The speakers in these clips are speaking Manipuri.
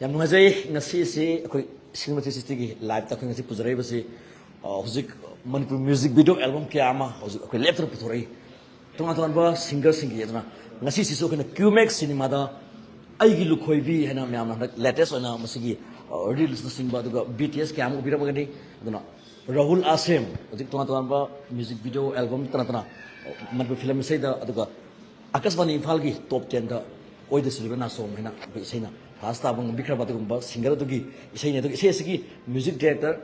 ꯌꯥꯝ ꯅꯨꯡꯉꯥꯏꯖꯩ ꯉꯁꯤꯁꯤ ꯑꯩꯈꯣꯏ ꯁꯤꯅꯦꯃꯥ 360ꯒꯤ ꯂꯥꯏꯚꯇ ꯑꯩꯈꯣꯏ ꯉꯁꯤ ꯄꯨꯖꯔꯛꯏꯕꯁꯤ ꯍꯧꯖꯤꯛ ꯃꯅꯤꯄꯨꯔ ꯃ꯭ꯌꯨꯖꯤꯛ ꯚꯤꯗꯤꯑꯣ ꯑꯦꯜꯕꯝ ꯀꯌꯥ ꯑꯃ ꯍꯧꯖꯤꯛ ꯑꯩꯈꯣꯏ ꯂꯦꯞꯇꯅ ꯄꯨꯊꯣꯔꯛꯏ ꯇꯣꯉꯥꯟ ꯇꯣꯉꯥꯟꯕ ꯁꯤꯡꯒꯔꯁꯤꯡꯒꯤ ꯑꯗꯨꯅ ꯉꯁꯤꯁꯤꯁꯨ ꯑꯩꯈꯣꯏꯅ ꯀ꯭ꯌꯨꯃꯦꯛ ꯁꯤꯅꯦꯃꯥꯗ ꯑꯩꯒꯤ ꯂꯨꯈꯣꯏꯕꯤ ꯍꯥꯏꯅ ꯃꯌꯥꯝꯅ ꯍꯟꯗꯛ ꯂꯦꯇꯦꯁ ꯑꯣꯏꯅ ꯃꯁꯤꯒꯤ ꯔꯤꯜꯁꯅꯆꯤꯡꯕ ꯑꯗꯨꯒ BTS ꯀꯌꯥ ꯑꯃ ꯎꯕꯤꯔꯝꯒꯅꯤ ꯑꯗꯨꯅ ꯔꯥꯍꯨꯜ ꯑꯥꯁꯦꯝ ꯍꯧꯖꯤꯛ ꯇꯣꯉꯥꯟ ꯇꯣꯉꯥꯟꯕ ꯃ꯭ꯌꯨꯖꯤꯛ ꯚꯤꯗꯤꯑꯣ ꯑꯦꯜꯕꯝ ꯅꯠꯇꯅ ꯃꯅꯤꯄꯨꯔ ꯐꯤꯂꯝ ꯏꯁꯩꯗ ꯑꯗꯨꯒ ꯑꯀꯥꯁꯕꯥꯅꯤ ꯏꯝꯐꯥꯜꯒꯤ ꯇꯣꯞ 10ꯗ ꯑꯣꯏꯗ ꯁꯤꯜꯂꯤꯕ ꯅꯥꯁꯣꯝ ꯍꯥꯏꯅ ꯑꯩꯈꯣꯏ ꯏꯁꯩꯅ ꯐꯥꯁ ꯇꯥꯕ ꯉꯝꯕꯤꯈ꯭ꯔꯕ ꯑꯗꯨꯒꯨꯝꯕ ꯁꯤꯡꯒꯔ ꯑꯗꯨꯒꯤ ꯏꯁꯩꯅꯤ ꯑꯗꯨꯒ ꯏꯁꯩ ꯑꯁꯤꯒꯤ ꯃ꯭ꯌꯨꯖꯤꯛ ꯗꯤꯔꯦꯛꯇꯔ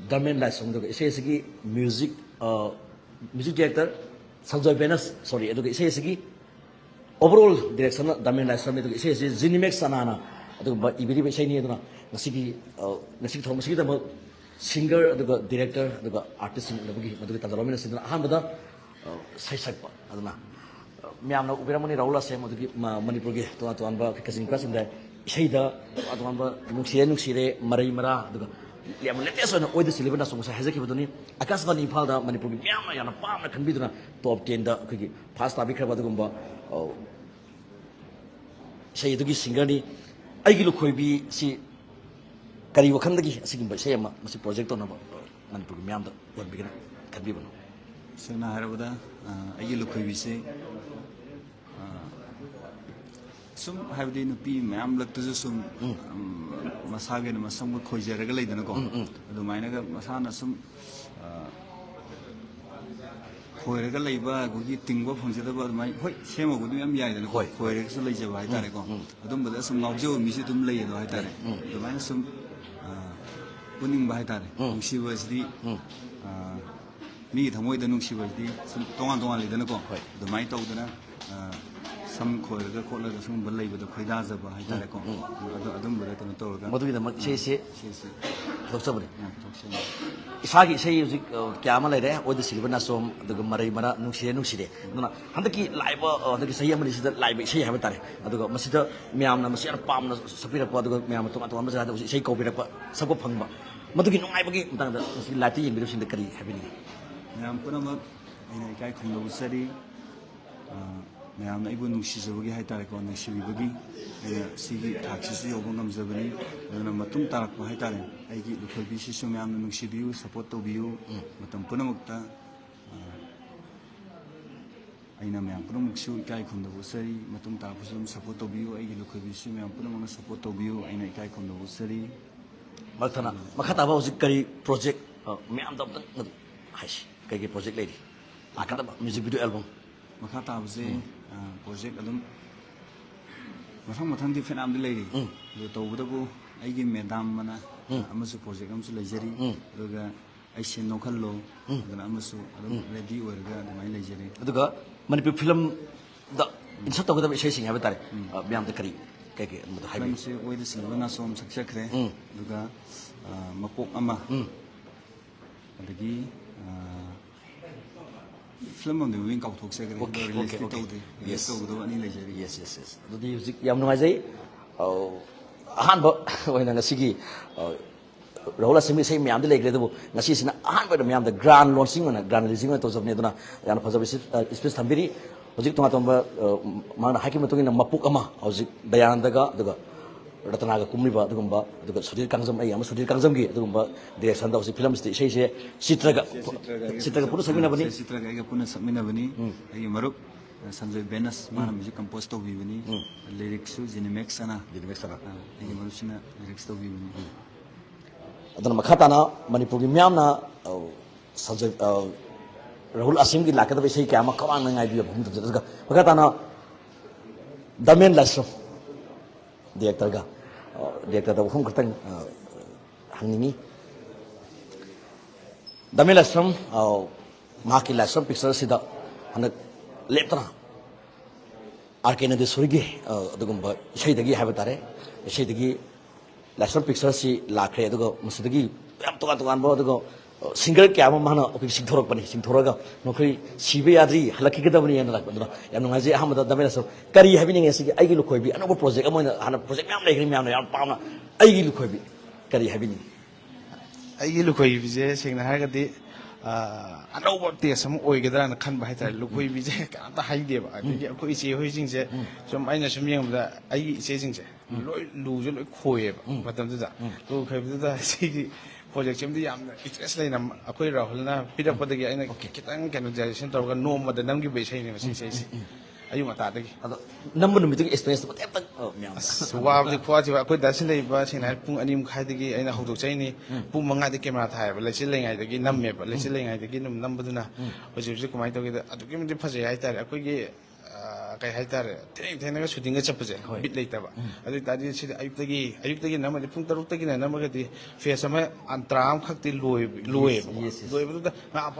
ꯗꯔꯃꯦꯟ ꯂꯥꯏꯁ꯭ꯔꯝ ꯑꯗꯨꯒ ꯏꯁꯩ ꯑꯁꯤꯒꯤ ꯃ꯭ꯌꯨꯖꯤꯛ ꯗꯤꯔꯦꯛꯇꯔ ꯁꯟꯖꯣꯏ ꯕꯦꯅꯁ ꯁꯣꯔꯤ ꯑꯗꯨꯒ ꯏꯁꯩ ꯑꯁꯤꯒꯤ overall direction Damen Lifestyle itu isi Zenimax sana itu ibiri ini itu nasi thom sih itu singer itu director itu artist itu bagi tanda itu sih dah saya pak itu miamna ubera mani Rahul Asem itu Manipur tuan bah kasih kelas ini isi dah tuan bah nuksire marai mara itu lihat latest one oida silibana sungguh saya hezeki betul ni Akasbani Impal dah Manipur miamna yang apa kan bidu na top 10 dah kaki fast tapi kerja betul gumba saya itu singer ni, aigi lukhoibi si kari wakhan lagi asigim ba saya masih project tu nama Manipur miam tu buat bikin kan bi bano. Sena hari pada aigi lukhoibi si sum hari di nupi miam lek tu sum masage nama sum khoi jara galai dana ko. Ado maina ka masana sum khoirega leiba gogi tingba phonjeda ba mai hoi semo gu dum yam yai da ko khoirega su leije ba haitare ko adum bada sum ngaujo mi si dum lei do haitare do mai sum puning ba haitare nungsi ba sidi mi thamoi da nungsi ba sidi sum tongan tongan le da ko do mai tau da na sam khoirega khotla da sum ba leiba da khoida za ba haitare ko adum bada tan to ga Madu kita se dokter beri. Isagi saya uzik kiamat leh deh, oda silibana nasom, aduga marai mara nungsire, nuna hendak ki live, hendak ki saya ambil situ live saya habis tarik, aduga masih tu miam na masih ada pam na sepi apa aduga miam tu matuan masih ada saya kau beri apa, sabu phangba, madu ki nungai bagi, entah entah masih latih yang biru sinda kari habis ni. Miam pun nama ini kai khundu usari. ꯃꯌꯥꯝꯅ ꯑꯩꯕꯨ ꯅꯨꯡꯁꯤꯖꯕꯒꯤ ꯍꯥꯏꯇꯥꯔꯦꯀꯣ ꯅꯨꯡꯁꯤꯕꯤꯕꯒꯤ ꯑꯩꯅ ꯁꯤꯒꯤ ꯊꯥꯛꯁꯤꯁꯨ ꯌꯧꯕ ꯉꯝꯖꯕꯅꯤ ꯑꯗꯨꯅ ꯃꯇꯨꯡ ꯇꯥꯔꯛꯄ ꯍꯥꯏꯇꯥꯔꯦ ꯑꯩꯒꯤ ꯂꯨꯈꯣꯏꯕꯤꯁꯤꯁꯨ ꯃꯌꯥꯝꯅ ꯅꯨꯡꯁꯤꯕꯤꯌꯨ ꯁꯄꯣꯔꯠ ꯇꯧꯕꯤꯌꯨ ꯃꯇꯝ ꯄꯨꯝꯅꯃꯛꯇ ꯑꯩꯅ ꯃꯌꯥꯝ ꯄꯨꯝꯅꯃꯛꯁꯨ ꯏꯀꯥꯏ ꯈꯨꯝꯅꯕ ꯎꯠꯆꯔꯤ ꯃꯇꯨꯡ ꯇꯥꯔꯛꯄꯁꯨ ꯑꯗꯨꯝ ꯁꯄꯣꯔꯠ ꯇꯧꯕꯤꯌꯨ ꯑꯩꯒꯤ ꯂꯨꯈꯣꯏꯕꯤꯁꯨ ꯃꯌꯥꯝ ꯄꯨꯝꯅꯃꯛꯅ ꯁꯄꯣꯔꯠ ꯇꯧꯕꯤꯌꯨ ꯑꯩꯅ ꯏꯀꯥꯏ ꯈꯨꯝꯅꯕ ꯎꯠꯆꯔꯤ Maksudnya, makanya apa uzik kari project miam tu apa hais, kayak project lagi, akan apa music video album. ꯃꯈꯥ ꯇꯥꯕꯁꯦ ꯄ꯭ꯔꯣꯖꯦꯛ ꯑꯗꯨꯝ ꯃꯊꯪ ꯃꯊꯪꯗꯤ ꯐꯅꯌꯥꯝꯗꯤ ꯂꯩꯔꯤ ꯑꯗꯨ ꯇꯧꯕꯗꯕꯨ ꯑꯩꯒꯤ ꯃꯦꯗꯥꯝ ꯑꯃꯅ ꯑꯃꯁꯨ ꯄ꯭ꯔꯣꯖꯦꯛ ꯑꯃꯁꯨ ꯂꯩꯖꯔꯤ ꯑꯗꯨꯒ ꯑꯩ ꯁꯦꯟ ꯅꯣꯛꯍꯜꯂꯣ ꯑꯗꯨꯅ ꯑꯃꯁꯨ ꯑꯗꯨꯝ ꯔꯦꯗꯤ ꯑꯣꯏꯔꯒ ꯑꯗꯨꯃꯥꯏꯅ ꯂꯩꯖꯔꯤ ꯑꯗꯨꯒ ꯃꯅꯤꯄꯨꯔ ꯐꯤꯂꯝꯗ ꯏꯟꯁꯔꯠ ꯇꯧꯒꯗꯕ ꯏꯁꯩꯁꯤꯡ ꯍꯥꯏꯕ ꯇꯥꯔꯦ ꯃꯌꯥꯝꯗ ꯀꯔꯤ ꯀꯩ ꯑꯃꯗ ꯍꯥꯏꯕꯤꯌꯨ ꯐꯤꯂꯝꯁꯦ ꯑꯣꯏꯗ ꯁꯤꯜꯂꯤꯕ ꯅꯥꯁꯣꯝ ꯁꯛꯆꯈ꯭ꯔꯦ ꯑꯗꯨꯒ ꯃꯄꯣꯛ ꯑꯃ ꯑꯗꯒꯤ film of the wing out of second yes jadi yang mengajar ahan ba wena ngasigi Rahul Asem saya miam de legre tu ngasi sina ahan ba miam de grand launching mana grand releasing mana tu sabne tu na yang pasal space thambiri hojik tunga tomba mana hakim tu ngina mapuk ama hojik dayan daga Ratanaga kumliba aduga Sudhir Kangjam ay ama Sudhir Kangjam gi aduga direction da film sei Citraga pura sabina bani Citraga ay puna sabina bani ay maruk Sanjoy Benas mana music compose to bani lyrics su Zenimax sana ay maruk sina lyrics to bani adana makata na Manipur gi miam na Sanjoy Rahul Asem gi lakada be sei kya ma kawan na ngai bi bhum tu aduga makata na Damen Lifestyle director da hum kertang hangini Damen Lifestyle maki Lifestyle picture sida hanak leptana arkena de surigi adugumba isai dagi haiba tare isai dagi Lifestyle picture si lakre adugo musidagi yam tokan ba adugo singer kya ma mana opi singthorok pani singthoraga nokri sibe yadri halaki ke dabani yana lakba yam nungaji ahmad Damen Lifestyle kari habini ngasi aigi lukhoibi anobo project amoina hana project yam lekri yam yam pauna aigi lukhoibi kari habini aigi lukhoibi je sengna hagadi ꯑꯅꯧꯕ ꯇꯦꯁ ꯑꯃ ꯑꯣꯏꯒꯗ꯭ꯔꯥꯅ ꯈꯟꯕ ꯍꯥꯏꯇꯥꯔꯦ ꯂꯨꯈꯣꯏꯕꯤꯁꯦ ꯀꯅꯥꯝꯇ ꯍꯩꯗꯦꯕ ꯑꯗꯒꯤ ꯑꯩꯈꯣꯏ ꯏꯆꯦ ꯍꯣꯏꯁꯤꯡꯁꯦ ꯁꯨꯝ ꯑꯩꯅ ꯁꯨꯝ ꯌꯦꯡꯕꯗ ꯑꯩꯒꯤ ꯏꯆꯦꯁꯤꯡꯁꯦ ꯂꯣꯏ ꯂꯨꯁꯦ ꯂꯣꯏ ꯈꯣꯏꯌꯦꯕ ꯃꯇꯝꯗꯨꯗ ꯂꯨ ꯈꯣꯏꯕꯗꯨꯗ ꯁꯤꯒꯤ ꯄ꯭ꯔꯣꯖꯦꯛꯁꯦ ꯑꯃꯗꯤ ꯌꯥꯝꯅ ꯏꯟꯇꯔꯦꯁ ꯂꯩꯅ ꯑꯩꯈꯣꯏ ꯔꯥꯍꯨꯜꯅ ꯄꯤꯔꯛꯄꯗꯒꯤ ꯑꯩꯅ ꯈꯤꯇꯪ ꯀꯩꯅꯣ ꯇꯧꯔꯒ ꯅꯣꯡꯃꯗ ꯅꯝꯈꯤꯕ ꯏꯁꯩꯅꯦꯕ ꯁꯤ ꯏꯁꯩꯁꯦ ꯑꯌꯨꯛ ꯉꯟꯇꯥꯗꯒꯤ ꯑꯗꯣ ꯅꯝꯕ ꯅꯨꯃꯤꯠꯇꯨꯒꯤ ꯑꯦꯛꯁꯄꯤꯔꯤꯌꯦꯟꯁꯇꯣ ꯃꯇꯦꯛꯇꯪ ꯃꯌꯥꯝꯗ ꯋꯥꯕꯗꯤ ꯈꯨꯋꯥꯁꯤꯕ ꯑꯩꯈꯣꯏ ꯗꯥꯁꯤ ꯂꯩꯕ ꯁꯦꯡꯅ ꯍꯥꯏꯔ ꯄꯨꯡ 2:30 ꯑꯩꯅ ꯍꯧꯗꯣꯛꯆꯩꯅꯤ ꯄꯨꯡ 5 ꯀꯦꯃꯦꯔꯥ ꯊꯥꯏꯑꯕ ꯂꯩꯆꯤꯜ ꯂꯩꯉꯩꯗꯒꯤ ꯅꯝꯃꯦꯕ ꯂꯩꯆꯤꯜ ꯂꯩꯉꯩꯗꯒꯤ ꯅꯝꯕꯗꯨꯅ ꯍꯧꯖꯤꯛ ꯀꯃꯥꯏꯅ ꯇꯧꯒꯦꯗ ꯑꯗꯨꯛꯀꯤ ꯃꯇꯤꯛ ꯐꯖꯩ ꯍꯥꯏꯇꯥꯔꯦ ꯑꯩꯈꯣꯏꯒꯤ ꯀꯩ ꯍꯥꯏꯇꯥꯔꯦ ꯊꯦꯡꯅꯒ ꯁꯨꯇꯤꯡꯒ ꯆꯠꯄꯁꯦ ꯕꯤꯠ ꯂꯩꯇꯕ ꯑꯗꯨ ꯑꯣꯏꯇꯥꯔꯗꯤ ꯁꯤꯗꯤ ꯑꯌꯨꯛꯇꯒꯤ ꯅꯝꯃꯗꯤ ꯄꯨꯡ 6ꯇꯒꯤꯅ ꯅꯝꯃꯒꯗꯤ ꯐꯦꯁ ꯑꯃ ꯑꯟꯇ꯭ꯔꯥ ꯑꯃꯈꯛꯇꯤ ꯂꯣꯏꯌꯦꯕ ꯂꯣꯏꯕꯗꯨꯗ ꯉꯥꯏꯍꯥꯛ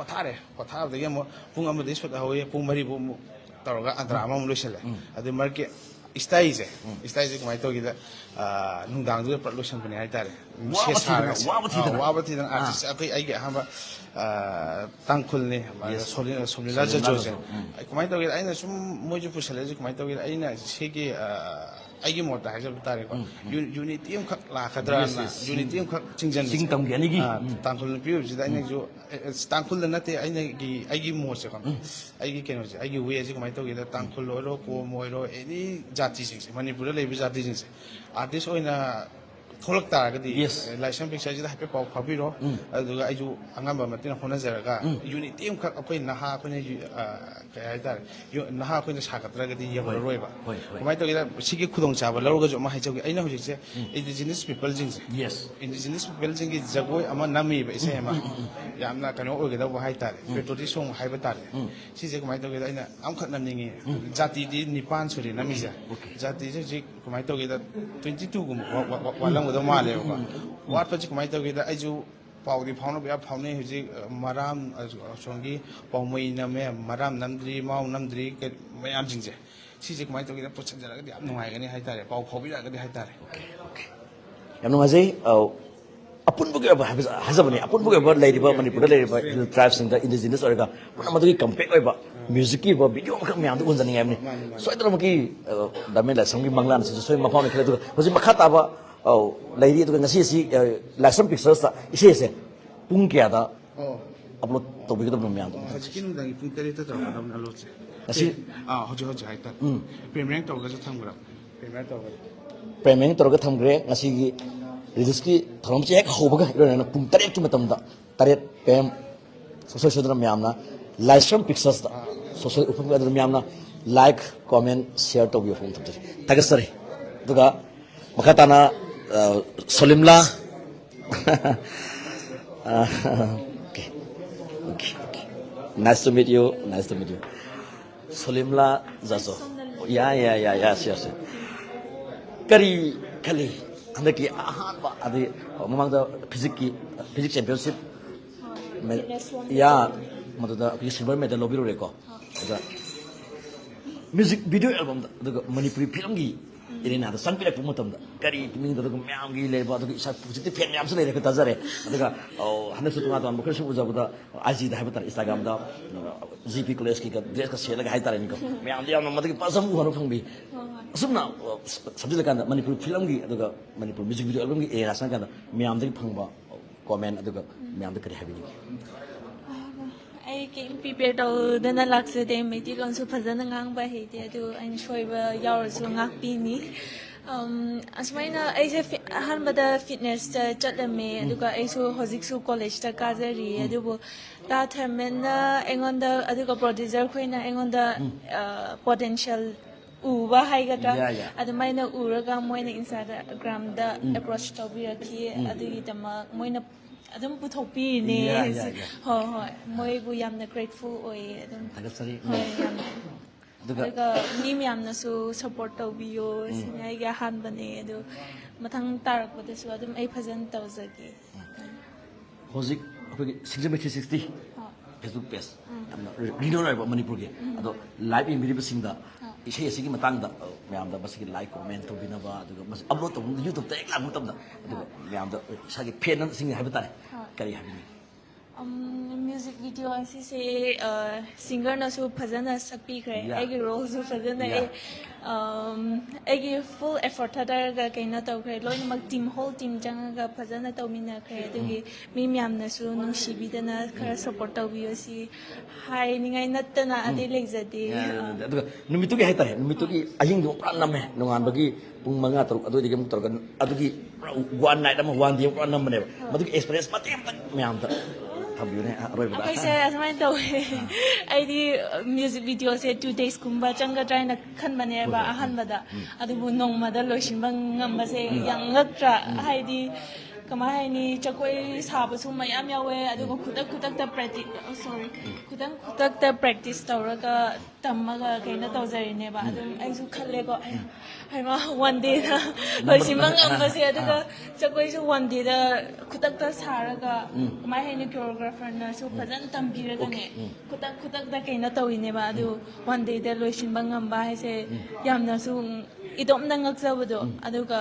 ꯄꯣꯊꯥꯕꯗꯒꯤ ꯑꯃꯨꯛ ꯄꯨꯡ 1ꯗꯒꯤ ꯁꯨꯠ ꯍꯧꯋꯤ ꯄꯨꯡ 4ꯐꯥꯎ ꯑꯃꯨꯛ ꯇꯧꯔꯒ ꯑꯟꯇ꯭ꯔꯥ ꯑꯃꯃꯨꯛ ꯂꯣꯏꯁꯤꯜꯂꯦ ꯑꯗꯨ ꯃꯔꯛꯀꯤ ꯏꯁꯇꯥꯏꯜꯁꯦ ꯀꯃꯥꯏꯅ ꯇꯧꯒꯦꯗ ꯅꯨꯡꯗꯥꯡꯗꯨꯗ ꯄꯨꯂꯞ ꯂꯣꯏꯁꯤꯟꯕꯅꯦ ꯍꯥꯏꯇꯥꯔꯦ ꯋꯥꯕ ꯊꯤꯗꯅ ꯑꯥꯔꯇꯤꯁ ꯑꯩꯒꯤ ꯑꯍꯥꯟꯕ ꯇꯥꯡꯈꯨꯜꯅꯤ ꯁꯣꯝꯂꯤꯂꯥ ꯖꯖꯣꯁꯦ ꯀꯃꯥꯏꯅ ꯇꯧꯒꯦꯗ ꯑꯩꯅ ꯁꯨꯝ ꯃꯣꯏꯁꯨ ꯄꯨꯁꯜꯂꯛꯏꯁꯦ ꯀꯃꯥꯏꯅ ꯇꯧꯒꯦꯗ ꯑꯩꯅ ꯁꯤꯒꯤ ꯑꯩꯒꯤ ꯃꯣꯠꯇ ꯍꯥꯏꯖꯕ ꯇꯥꯔꯦꯀꯣ ꯌꯨꯅꯤꯇꯤ ꯑꯃꯈꯛ ꯂꯥꯛꯀꯗ꯭ꯔꯥꯅ ꯌꯨꯅꯤꯇꯤ ꯑꯃꯈꯛ ꯆꯤꯡꯇꯝꯒꯤ ꯑꯅꯤꯒꯤ ꯇꯥꯡꯈꯨꯜ ꯅꯨꯄꯤ ꯑꯣꯏꯕꯁꯤꯗ ꯑꯩꯅꯁꯨ ꯇꯥꯡꯈꯨꯜꯗ ꯅꯠꯇꯦ ꯑꯩꯒꯤ ꯃꯣꯠꯁꯦꯀꯣ ꯑꯩꯒꯤ ꯀꯩꯅꯣꯁꯦ ꯑꯩꯒꯤ ꯋꯦꯁꯦ ꯀꯃꯥꯏꯅ ꯇꯧꯒꯦꯗ ꯇꯥꯡꯈꯨꯜ ꯑꯣꯏꯔꯣ ꯀꯣꯝ ꯑꯣꯏꯔꯣ ꯑꯦꯅꯤ ꯖꯥꯇꯤꯁꯤꯡꯁꯦ ꯃꯅꯤꯄꯨꯔꯗ ꯂꯩꯕ ꯖꯥꯇꯤꯁꯤꯡꯁꯦ ꯑꯥꯔꯇꯤꯁ ꯑꯣꯏꯅ ꯊꯣꯛꯂꯛ ꯇꯥꯔꯒꯗꯤ ꯂꯥꯏꯁ꯭ꯔꯝ ꯄꯤꯛꯆꯔꯁꯤꯗ ꯍꯥꯏꯐꯦꯠ ꯄꯥꯎ ꯐꯥꯎꯕꯤꯔꯣ ꯑꯗꯨꯒ ꯑꯩꯁꯨ ꯑꯉꯝꯕ ꯃꯇꯦꯡ ꯍꯣꯠꯅꯖꯔꯒ ꯌꯨꯅꯤꯇꯤ ꯑꯃꯈꯛ ꯑꯩꯈꯣꯏ ꯅꯍꯥ ꯑꯩꯈꯣꯏꯅ ꯀꯩ ꯍꯥꯏꯇꯥꯔꯦ ꯅꯍꯥ ꯑꯩꯈꯣꯏꯅ ꯁꯥꯒꯠꯇ꯭ꯔꯒꯗꯤ ꯌꯧꯔꯔꯣꯏꯕ ꯀꯃꯥꯏꯅ ꯇꯧꯒꯦꯗ ꯁꯤꯒꯤ ꯈꯨꯗꯣꯡꯆꯥꯕ ꯂꯧꯔꯒꯁꯨ ꯑꯃ ꯍꯥꯏꯖꯧꯒꯦ ꯑꯩꯅ ꯍꯧꯖꯤꯛꯁꯦ ꯏꯟꯗꯤꯖꯤꯅꯁ ꯄꯤꯄꯜꯁꯤꯡꯁꯦ ꯏꯟꯗꯤꯖꯤꯅꯁ ꯄꯤꯄꯜꯁꯤꯡꯒꯤ ꯖꯒꯣꯏ ꯑꯃ ꯅꯝꯃꯤꯕ ꯏꯁꯩ ꯑꯃ ꯌꯥꯝꯅ ꯀꯩꯅꯣ ꯑꯣꯏꯒꯗꯧꯕ ꯍꯥꯏꯇꯥꯔꯦ ꯄꯦꯇ꯭ꯔꯣꯇꯤꯛ ꯁꯣꯡ ꯍꯥꯏꯕ ꯇꯥꯔꯦ ꯁꯤꯁꯦ ꯀꯃꯥꯏꯅ ꯇꯧꯒꯦꯗ ꯑꯩꯅ ꯑꯃꯈꯛ ꯅꯝꯅꯤꯡꯉꯤ ꯖꯥꯇꯤꯗꯤ 9 ꯁꯨꯔꯦ ꯅꯝꯃꯤꯁꯦ ꯖꯥꯇꯤꯁꯦ ꯍꯧꯖꯤꯛ ꯀꯃꯥꯏꯅ ꯇꯧꯒꯦꯗ 22ꯒꯨꯝꯕ ꯋꯥꯠꯂꯝꯒꯗꯧ ꯃꯥꯜꯂꯦꯕꯀꯣ ꯋꯥꯠꯄꯁꯤ ꯀꯃꯥꯏꯅ ꯇꯧꯒꯦꯗ ꯑꯩꯁꯨ ꯄꯥꯎꯗꯤ ꯐꯥꯎꯅꯕ ꯌꯥꯝ ꯐꯥꯎꯅꯩ ꯍꯧꯖꯤꯛ ꯃꯔꯥꯝ ꯑꯁꯣꯝꯒꯤ ꯄꯥꯎꯃꯩ ꯅꯝꯃꯦ ꯃꯔꯥꯝ ꯅꯝꯗ꯭ꯔꯤ ꯃꯥꯎ ꯅꯝꯗ꯭ꯔꯤ ꯃꯌꯥꯝꯁꯤꯡꯁꯦ ꯁꯤꯁꯦ ꯀꯃꯥꯏꯅ ꯇꯧꯒꯦꯗ ꯄꯨꯁꯟꯖꯔꯒꯗꯤ ꯌꯥꯝ ꯅꯨꯡꯉꯥꯏꯒꯅꯤ ꯍꯥꯏꯇꯥꯔꯦ ꯄꯥꯎ ꯐꯥꯎꯕꯤꯔꯛꯑꯒꯗꯤ ꯍꯥꯏꯇꯥꯔꯦ ꯌꯥꯝ ꯅꯨꯡꯉꯥꯏꯖꯩ ꯑꯄꯨꯟꯕꯒꯤ ꯑꯣꯏꯕ ꯍꯥꯏꯖꯕꯅꯤ ꯑꯄꯨꯟꯕꯒꯤ ꯑꯣꯏꯕ ꯂꯩꯔꯤꯕ ꯃꯅꯤꯄꯨꯔꯗ ꯂꯩꯔꯤꯕ ꯍꯤꯜ ꯇ꯭ꯔꯥꯏꯕꯁꯤꯡꯗ ꯏꯟꯗꯤꯖꯤꯅꯁ ꯑꯣꯏꯔꯒ ꯄꯨꯝꯅꯃꯛꯒꯤ ꯀꯝꯄꯦꯛ ꯑꯣꯏꯕ म्यूजिक की वीडियो अमखक म्याम उनजनी है सोदरम की दमे लाइसम की मंगलान से सोय मफाव ने खेले तो हजि मखा ताबा लेरी तो ngasi si लाइसम पिक्चर्स इसे से पुंग क्या दा अपलोड तो भी तो म्याम तो हजि नु दंगी पुंग तेरे तो तब ना लोचे ngasi हजि हाइता प्रीमियम तौर का थमग्रा प्रीमियम तौर का थमग्रे ngasi की रिलीज की थरम से एक होबगा इरोना पुंग तरेक की मतम दा तरेक पेम सोशल सोदरम म्याम ना लाइसम पिक्चर्स दा सोशल उपम का म्याम ना लाइक कमेंट शेयर तो भी फोन तो तगसरे दुगा मखताना सोलिमला okay nice to meet you सोलिमला जाजो या yes करी खली हंदकी अहानबा अदि ममंग दा फिजिक्स चैंपियनशिप या मददा की सिल्वर मेडल लोबिरो रेको अदा म्यूजिक वीडियो एल्बम दा मणिपुरी फिल्म की इरेना दा संग पिरक मतम दा करी मिंग दा म्याम गी लेबा दा इसा पॉजिटिव फैन म्याम से लेरे का तजरे अदगा हनसु तुंगा दा मखर सु उजाबदा आईजी दा हाइबता इंस्टाग्राम दा जीपी कॉलेज की ड्रेस का सेल हाइ तारे निको म्याम दी याम मदगी पासम उहनो खंबी असुमना सब्जेक्ट का मणिपुरी फिल्म की अदगा मणिपुरी म्यूजिक वीडियो एल्बम की एरा संग का म्याम दी फंगबा कमेंट अदगा म्याम दा करी हाबिनी I came prepared to the Nalax day, made it on so Pazan and by Haiti to enjoy yours on Akpini. As mine, I had the fitness chat me, and you got a so Hosixu College, the Kazari, and that men on the other producer, when I on the potential. Uwa haigata ada maina uraga moina Instagram da approach tawbiraki adigi tama moina adum puthokpi ne ho moi bu yamna grateful oi adum tagasari duga mi yamna su support tawbiyo sinai ga han bane adu mathang tarak bada su adum ai phazan tawzagi hozik apagi 60 Facebook page amna regional ba manipur ge ado live in video singda इसे ऐसे की मतंग दा मैम दा बस की लाइक कमेंट तो बिना बा अदुगा बस अपलोड तो YouTube ता एक लाख मतम दा अदुगा मैम दा सागी फैन सिंग है बता करी हाबिनी ꯃ꯭ꯌꯨꯖꯤꯛ ꯚꯤꯗꯤꯑꯣ ꯑꯁꯤꯁꯦ ꯁꯤꯡꯒꯔꯅꯁꯨ ꯐꯖꯅ ꯁꯛꯄꯤꯈ꯭ꯔꯦ ꯑꯩꯒꯤ ꯔꯣꯜꯁꯨ ꯐꯖꯅ ꯑꯩꯒꯤ ꯐꯨꯜ ꯑꯦꯐꯣꯔꯠ ꯊꯥꯗꯔꯒ ꯀꯩꯅꯣ ꯇꯧꯈ꯭ꯔꯦ ꯂꯣꯏꯅꯃꯛ ꯍꯣꯜ ꯇꯤꯝ ꯆꯪꯉꯒ ꯐꯖꯅ ꯇꯧꯃꯤꯟꯅꯈ꯭ꯔꯦ ꯑꯗꯨꯒꯤ ꯃꯤ ꯃꯌꯥꯝꯅꯁꯨ ꯅꯨꯡꯁꯤꯕꯤꯗꯅ ꯈꯔ ꯁꯞꯄꯣꯔꯠ ꯇꯧꯕꯤꯌꯨ ꯁꯤ ꯍꯥꯏꯅꯤꯡꯉꯥꯏ ꯅꯠꯇꯅ ꯑꯇꯩ ꯂꯩꯖꯗꯦ ꯑꯗꯨꯒ ꯅꯨꯃꯤꯠꯇꯨꯒꯤ ꯍꯥꯏꯇꯥꯔꯦ ꯅꯨꯃꯤꯠꯇꯨꯒꯤ ꯑꯍꯤꯡꯗꯨ ꯄꯨꯔꯥ ꯅꯝꯃꯦ ꯅꯣꯡꯉꯥꯟꯕꯒꯤ ꯄꯨꯡ 5-6 ꯑꯗꯨꯋꯥꯏꯗꯒꯤ ꯑꯃꯨꯛ ꯇꯧꯔꯒ ꯑꯗꯨꯒꯤ ꯋꯥꯟ ꯅꯥꯏꯠ ꯑꯃ ꯋꯥꯟ ꯗꯦ ꯄꯨꯔꯥ ꯅꯝꯕꯅꯦꯕ ꯃꯗꯨꯒꯤ ꯑꯦꯛꯁꯄꯤꯔꯤꯌꯦꯟꯁ ꯃꯇꯦꯛ ꯑꯃꯇꯪ ꯃꯌꯥꯝꯗ ꯊꯝꯕꯤꯌꯨꯅꯦ ꯑꯔꯣꯏꯕꯗ ꯑꯩꯈꯣꯏꯁꯦ ꯑꯁꯨꯃꯥꯏꯅ ꯇꯧꯋꯦ ꯑꯩꯗꯤ ꯃ꯭ꯌꯨꯖꯤꯛ ꯚꯤꯗꯤꯑꯣꯁꯦ 2 daysꯀꯨꯝꯕ ꯆꯪꯒꯗ꯭ꯔꯥ ꯍꯥꯏꯅ ꯈꯟꯕꯅꯦꯕ ꯑꯍꯥꯟꯕꯗ ꯑꯗꯨꯕꯨ ꯅꯣꯡꯃꯗ ꯂꯣꯏꯁꯤꯟꯕ ꯉꯝꯕꯁꯦ ꯌꯥꯝ ꯉꯛꯇ꯭ꯔꯥ ꯍꯥꯏꯗꯤ ꯀꯃꯥꯏ ꯍꯥꯏꯅꯤ ꯖꯒꯣꯏ ꯁꯥꯕꯁꯨ ꯃꯌꯥꯝ ꯌꯥꯎꯋꯦ ꯑꯗꯨꯒ ꯈꯨꯗꯛꯇ ꯄ꯭ꯔꯦꯛꯇꯤꯁ ꯇꯧꯔꯒ ꯇꯝꯃꯒ ꯀꯩꯅꯣ ꯇꯧꯖꯔꯤꯅꯦꯕ ꯑꯗꯨꯝ ꯑꯩꯁꯨ ꯈꯜꯂꯦꯀꯣ ꯍꯥꯏꯃ ꯋꯥꯟ ꯗꯦꯗ ꯂꯣꯏꯁꯤꯟꯕ ꯉꯝꯕꯁꯦ ꯑꯗꯨꯒ ꯖꯒꯣꯏꯁꯨ ꯋꯥꯟ ꯗꯦꯗ ꯈꯨꯗꯛꯇ ꯁꯥꯔꯒ ꯀꯃꯥꯏ ꯍꯥꯏꯅꯤ ꯀꯣꯔꯤꯌꯣꯒ꯭ꯔꯥꯐꯔꯅꯁꯨ ꯐꯖꯅ ꯇꯝꯕꯤꯔꯒꯅꯦ ꯈꯨꯗꯛꯇ ꯀꯩꯅꯣ ꯇꯧꯔꯤꯅꯦꯕ ꯑꯗꯨ ꯋꯥꯟ ꯗꯦꯗ ꯂꯣꯏꯁꯤꯟꯕ ꯉꯝꯕ ꯍꯥꯏꯁꯦ ꯌꯥꯝꯅꯁꯨ 이dom나 ngakjabdo aduga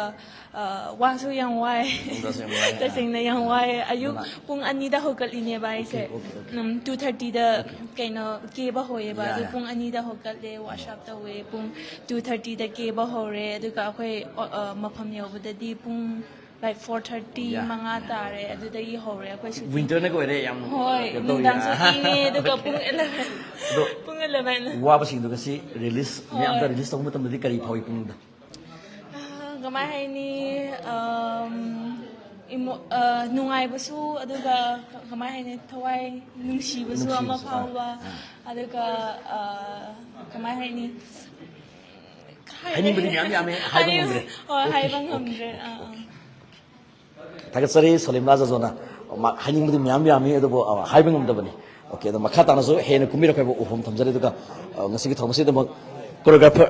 wasu yang wai tasengna yang wai ayuk pung ani da hokaline bai se 2:30 da kaino ke ba hoye ba adu pung ani da hokalle washap da we pung 2:30 da ke ba hore aduga akhoi mafam yobadadi pung like 4:30 manga tare adudagi hore akhoi winter na ko re yam hoi nundang so ine aduga pung 11 pung 11 wa ba sing do kasi release mi am da release tong matam di kari phawi pung da gamai hai ni nungai basu aduga gamai hai ni thawai nungsi basu ama phawa aduga gamai hai ni hani bani mi am ya me hai bang ngre hai bang ngre tagasari solim raja zona hani bani mi am ya me ado hai bang ngam da bani okay da makha ta na so he na kumira kai bo uhum thamjare duga ngasi gi thomasi da choreographer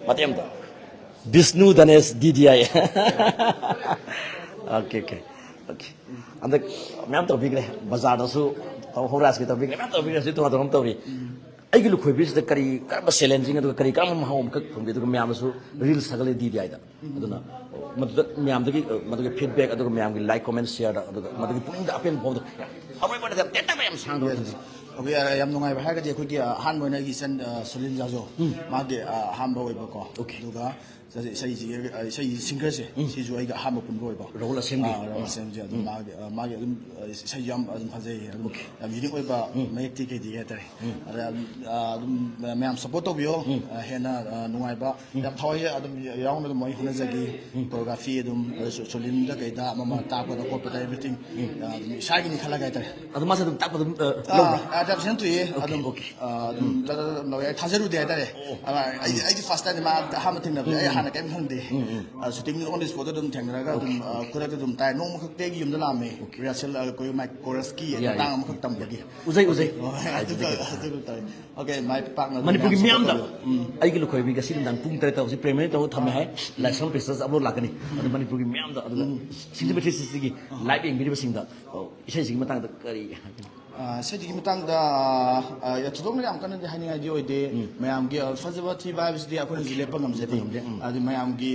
matem da Vishnu Danesh DDI okay anda myam to bigre bazar da su to horas ki to bigre myam to bigre su to to ri ai gi lu khoi bis da kari karba challenging da kari kam ma hom kak thong da myam su reels sagale DDI da aduna madu myam da gi madu feedback adu myam gi like comment share da adu madu gi pung da apen bo da amai ba da teta myam sang do Okay, yam nungai ba haga je khoi ki han boina gi san Solin Jajo ma ge ham ba oi ba ko duga sai singer se si ju ai ga ham pun bo ba rola sem je adu ma ge sai yam adu phajai adu yam yini oi ba mai ti ke di ga tare adu myam support to bio hena nungai ba yam thoi adu yaung na moi huna jagi choreography adu Solin da kai da mama ta ko da ko pa everything sai gi ni khala ga tare adu ma sa dum tak pa dum adap sen tu ye adum no ya thajaru de dare ai first time ma ha ma thing na ai hana kem hang de shooting on this photo dum thang ra ga dum kura dum tai no ma khak te gi yum da la me rehearsal ko mai chorus ki tang ma khak tam gi uzai okay my partner manipur gi miam da ai gi lu khoi bi ga sin dan pung 3 ta si premier to thame hai la some pieces abo lakani adu manipur gi miam da adu cinematography gi live ing video sing da isai sing matang da kari ꯁꯤꯒꯤ ꯃꯇꯥꯡꯗ ꯊꯣꯏꯗꯣꯛꯅ ꯌꯥꯝ ꯀꯟꯅꯗꯤ ꯍꯥꯏꯅꯤꯡꯉꯥꯏꯗꯤ ꯑꯣꯏꯗꯦ ꯃꯌꯥꯝꯒꯤ ꯐꯖꯕ ꯊꯤꯕ ꯍꯥꯏꯕꯁꯤꯗꯤ ꯑꯩꯈꯣꯏꯅ ꯍꯧꯖꯤꯛ ꯂꯦꯞꯄ ꯉꯝꯖꯗꯦ ꯑꯗꯨ ꯃꯌꯥꯝꯒꯤ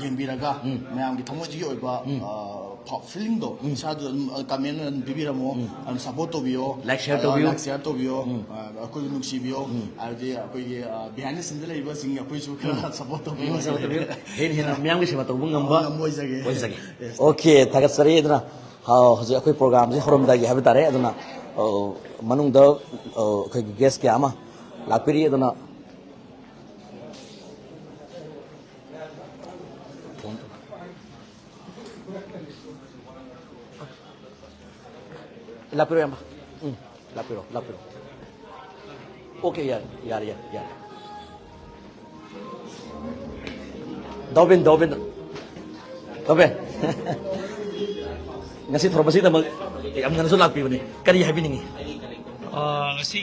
ꯌꯦꯡꯕꯤꯔꯒ ꯃꯌꯥꯝꯒꯤ ꯊꯃꯣꯏꯗꯒꯤ ꯑꯣꯏꯕ ꯐꯤꯂꯤꯡꯗꯣ ꯏꯁꯥꯗ ꯑꯗꯨꯝ ꯀꯃꯦꯟ ꯑꯗꯨꯝ ꯄꯤꯕꯤꯔꯝꯃꯣ ꯑꯗꯨꯝ ꯁꯞꯄꯣꯔꯠ ꯇꯧꯕꯤꯌꯣ ꯂꯥꯏꯛ ꯁꯤꯌꯔ ꯇꯧꯕꯤꯌꯣ ꯑꯩꯈꯣꯏꯕꯨ ꯅꯨꯡꯁꯤꯕꯤꯌꯣ ꯍꯥꯏꯕꯗꯤ ꯑꯩꯈꯣꯏꯒꯤ ꯕꯤꯍꯥꯏꯟ ꯗ ꯁꯤꯟꯗ ꯂꯩꯔꯤꯕꯁꯤꯡ ꯑꯩꯈꯣꯏꯁꯨ ꯈꯔ ꯁꯞꯄꯣꯔꯠ ꯇꯧꯕꯤꯌꯣ ꯍꯦꯟꯅ ꯃꯌꯥꯝꯒꯤ ꯁꯦꯕꯥ ꯇꯧꯕ ꯉꯝꯕ ꯑꯣꯏꯖꯒꯦ okay thagatsari aduna hojik akhoi program ji horomdagi habi tare aduna manungda akhoi guest kya ama lakpiri aduna lapiro ama lapiro okay yar Dobin ngasi thormasi da mag am ngana so lakpi bani kari habi ningi ngasi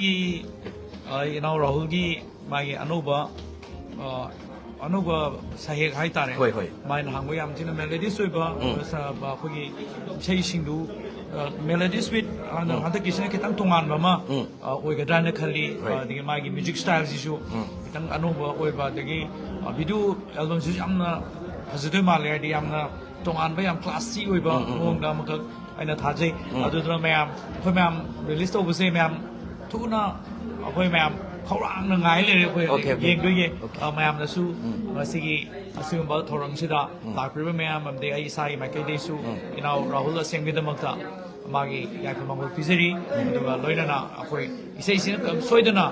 inau Rahul gi magi anuba sahek hai tare hoi mai na hangwe am thina melodies oiba sa ba khogi sei singdu melodies with handa kisne kitang tongan mama oiga dana khali digi magi music style sisu kitang anuba oiba digi video album sisu amna hazudoi male di amna ꯇꯣꯉꯥꯟꯕ ꯌꯥꯝ ꯀ꯭ꯂꯥꯁꯤ ꯑꯣꯏꯕ ꯃꯑꯣꯡꯗ ꯑꯃꯈꯛ ꯑꯩꯅ ꯊꯥꯖꯩ ꯑꯗꯨꯗꯨꯅ ꯃꯌꯥꯝ ꯑꯩꯈꯣꯏ ꯃꯌꯥꯝ ꯔꯤꯂꯤꯁ ꯇꯧꯕꯁꯦ ꯃꯌꯥꯝ ꯊꯨꯅ ꯑꯩꯈꯣꯏ ꯃꯌꯥꯝ ꯈꯧꯔꯥꯡꯅ ꯉꯥꯏ ꯂꯩꯔꯦ ꯑꯩꯈꯣꯏ ꯌꯦꯡꯗꯣꯏꯒꯤ ꯃꯌꯥꯝꯅꯁꯨ ꯉꯁꯤꯒꯤ ꯑꯁꯤꯒꯨꯝꯕ ꯊꯧꯔꯝꯁꯤꯗ ꯂꯥꯛꯄꯤꯔꯤꯕ ꯃꯌꯥꯝ ꯑꯃꯗꯤ ꯑꯩ ꯏꯁꯥꯒꯤ ꯃꯥꯏꯀꯩꯗꯩꯁꯨ ꯏꯅꯥꯎ ꯔꯥꯍꯨꯜ ꯑꯁꯦꯡꯒꯤꯗꯃꯛꯇ ꯃꯥꯒꯤ ꯌꯥꯏꯐ ꯃꯪꯒꯣꯜ ꯄꯤꯖꯔꯤ ꯑꯗꯨꯒ ꯂꯣꯏꯅꯅ ꯑꯩꯈꯣꯏ ꯏꯁꯩꯁꯤꯅ ꯁꯣꯏꯗꯅ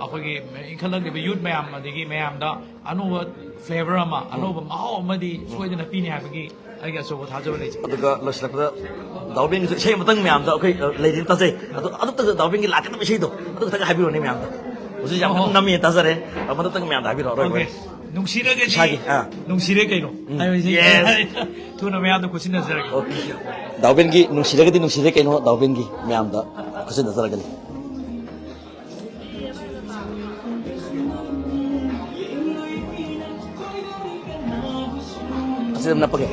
ꯑꯩꯈꯣꯏꯒꯤ ꯏꯟꯈꯠꯂꯛꯂꯤꯕ ꯌꯨꯠ ꯃꯌꯥꯝ ꯑꯗꯒꯤ ꯃꯌꯥꯝꯗ ꯑꯅꯧꯕ ꯐ꯭ꯂꯦꯚꯔ ꯑꯃ ꯑꯅꯧꯕ ꯃꯍꯥꯎ ꯑꯃꯗꯤ ꯁꯣꯏꯗꯅ ꯄꯤꯅꯤ ꯍꯥꯏꯕꯒꯤ ꯑꯩꯒꯤ ꯑꯆꯧꯕ ꯊꯥꯖꯕ ꯂꯩꯖꯩ ꯑꯗꯨꯒ ꯂꯣꯏꯁꯤꯜꯂꯛꯄꯗ ꯗꯥꯎꯕꯦꯟꯒꯤꯁꯨ ꯏꯁꯩ ꯑꯃꯇꯪ ꯃꯌꯥꯝꯗ ꯑꯩꯈꯣꯏ ꯂꯩꯔꯤ ꯇꯥꯖꯩ ꯑꯗꯣ ꯑꯗꯨꯇꯪ ꯗꯥꯎꯕꯦꯟꯒꯤ ꯂꯥꯛꯀꯗꯕ ꯏꯁꯩꯗꯣ ꯑꯗꯨ ꯈꯛꯇꯪ ꯍꯥꯏꯕꯤꯔꯣꯅꯦ ꯃꯌꯥꯝꯗ ꯍꯧꯖꯤꯛ ꯌꯥꯝ ꯀꯟꯅ ꯅꯝꯃꯤ ꯇꯥꯖꯔꯦ ꯃꯗꯨꯇꯪ ꯃꯌꯥꯝꯗ ꯍꯥꯏꯕꯤꯔꯣ ꯑꯔꯣꯏꯕ ꯅꯨꯡꯁꯤꯔꯒꯗꯤ ꯅꯨꯡꯁꯤꯔꯦ ꯀꯩꯅꯣ ꯊꯨꯅ ꯃꯌꯥꯝꯗ ꯈꯨꯠꯁꯤꯟꯅꯖꯔꯒꯦ ꯗꯥꯎꯕꯦꯟꯒꯤ ꯅꯨꯡꯁꯤꯔꯒꯗꯤ ꯅꯨꯡꯁꯤꯔꯦ ꯀꯩꯅꯣ ꯗꯥꯎꯕꯦꯟꯒꯤ ꯃꯌꯥꯝꯗ ꯈꯨꯠꯁꯤꯟꯅꯖꯔꯒꯅꯤ ꯑꯁꯤꯗ ꯅꯞꯄꯒꯦ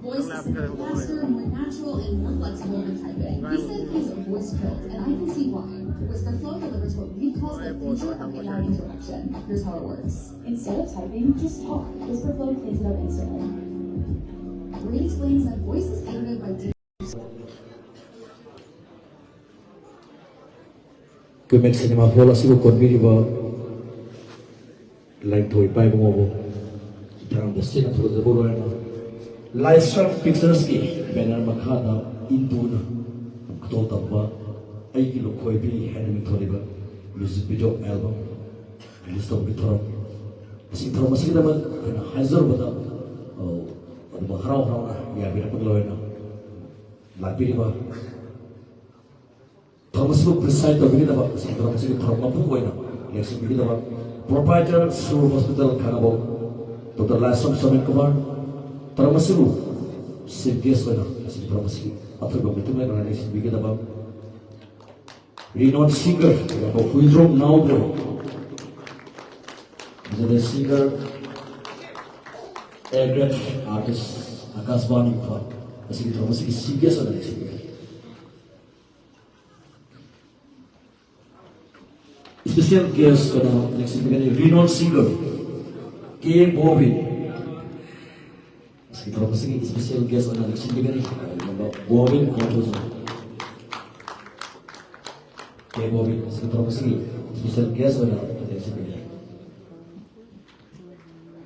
Voice is faster, more natural, and more flexible than typing. He said his voice killed, and I can see why. Whisper Flow delivers what we call the future of AI interaction. Here's how it works. Instead of typing, just talk. Whisper Flow cleans it up instantly. Reed explains that voice is iterative by deep. Kumet Cinema Hall asibu konbiriba like thoi pai bongo tharang the scene thro the boro na Livestream Pictures ki banner makha da induna to tabba ai ki lokhoi bi hand thoriba music video album release to bi thoro si thoro masigi da na hazar bada adu harau harau na ya bi rapang loina la biriba Thomas Book preside the video about the Thomas Next video about proprietor Sur Hospital Kanabo, Dr. Lasam Samin Kumar, Tramasibu, CPS winner, as in Tramasi, after the Bitumen and next video about renowned singer about Huidrom Now Boy. The singer, aircraft artist, Akasbani, as in Tramasi, CPS on the next video. Special guest next week, renowned singer K. Bobby. Special guest on next week, Bobby Contoso. K. Bobby. Special guest on next week.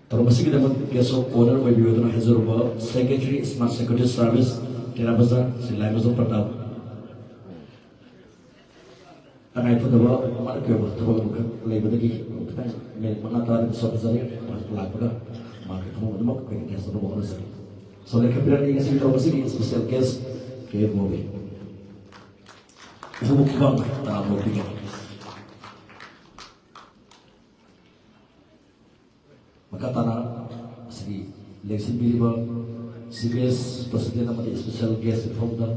Tormasiki dapat guest of honor by Biodana Hazurba, Secretary Smart Secretary Service, Kerabazar, Silaimazo Pratap. And I put the world market of the labor the key, Manata and Sopazari, Lapada, market home, the mock, and the bonus. So the capillary is in City, special guest, gave movie. Who come down moving. Makatana, City, Lexi Biliba, CBS President amadi special guest from the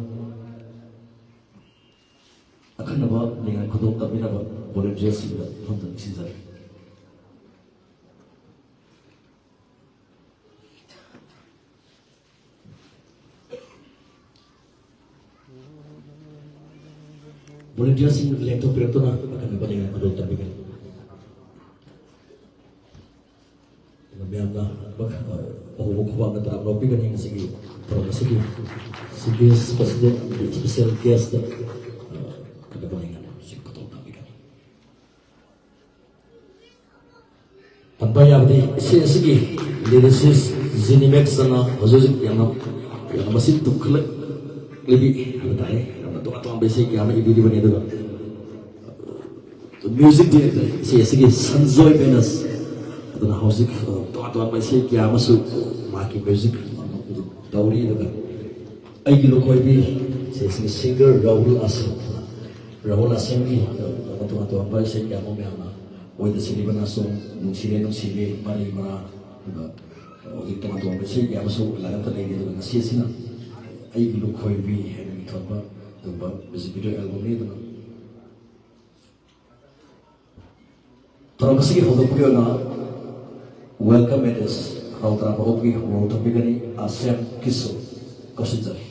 akanaba dengan khudum tabinaba volunteers from the season. Volunteers in lento perto na akanaba dengan khudum tabigan. Biarlah hubungan antara Robi dan yang segi promosi CBS President special guest pada peningan musik ketua kami kan. Tanpa yang di segi lyricist Zenimax sana khusus yang masih tukar lebih betul karena tuan basic yang ini di mana itu music director segi Sanjoy Benas aduna hauzik tuan masih kia masuk maki music tauri itu kan aigi lokoi bi sesi singer Rahul Asam ni tuan masih kia mau meama oi the sini bana so nungsile mari mara juga oi tuan masih kia masuk lagan tadi itu kan sesi na aigi lokoi bi hari tuan music video album ni itu tuan masih kita punya na welcome it is how tra hobi ho to bigani Asam Kiso Kosinjari.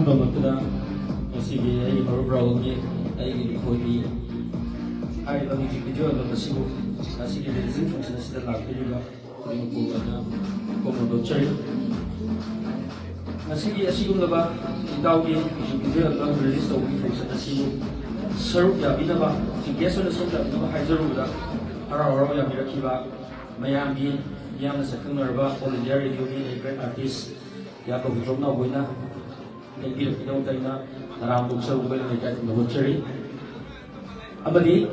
Bamakuda masigi ay marubraw ni ay gilukodi ay music video na masigo masigi releasing function sila lakiriba yung po na komodo cherry masigi asigo na ba itawgi music video na release to function asigo saruk ya binaba geso na saruk ya binaba haizaru da araw ya mirakiba mayambi yang sakang narba all India radio ni great artist ya ko bitrong na boina Nagbilang pinong tayo na narambog sa ubay na kahit na-watchery. Abadi,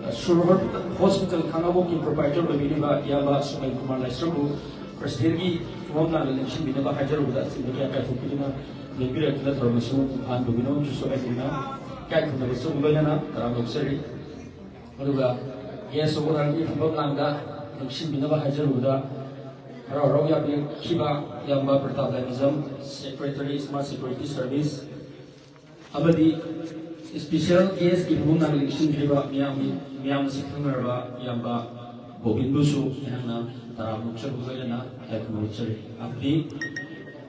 Surhor Hospital Kangabok yung proprietor na biniba Yaba Sumay Kumar Laisrabu Presidenti from na election binaba hajar uda sinagya kahit upili na nagbilang tila tramasyon ang Bugino Chuso ay na kahit na gusto ubay na narambog sari. Maluga, yes, so kung from lang da election binaba hajar uda Raw ya kiba yang ba Pratapnism Secretary Smart Security Service abadi special guest ki hum nang election kiba miyam sikhngar ba yang ba Gobindusu yang na taramuk sa buhay na ay kumutsari abdi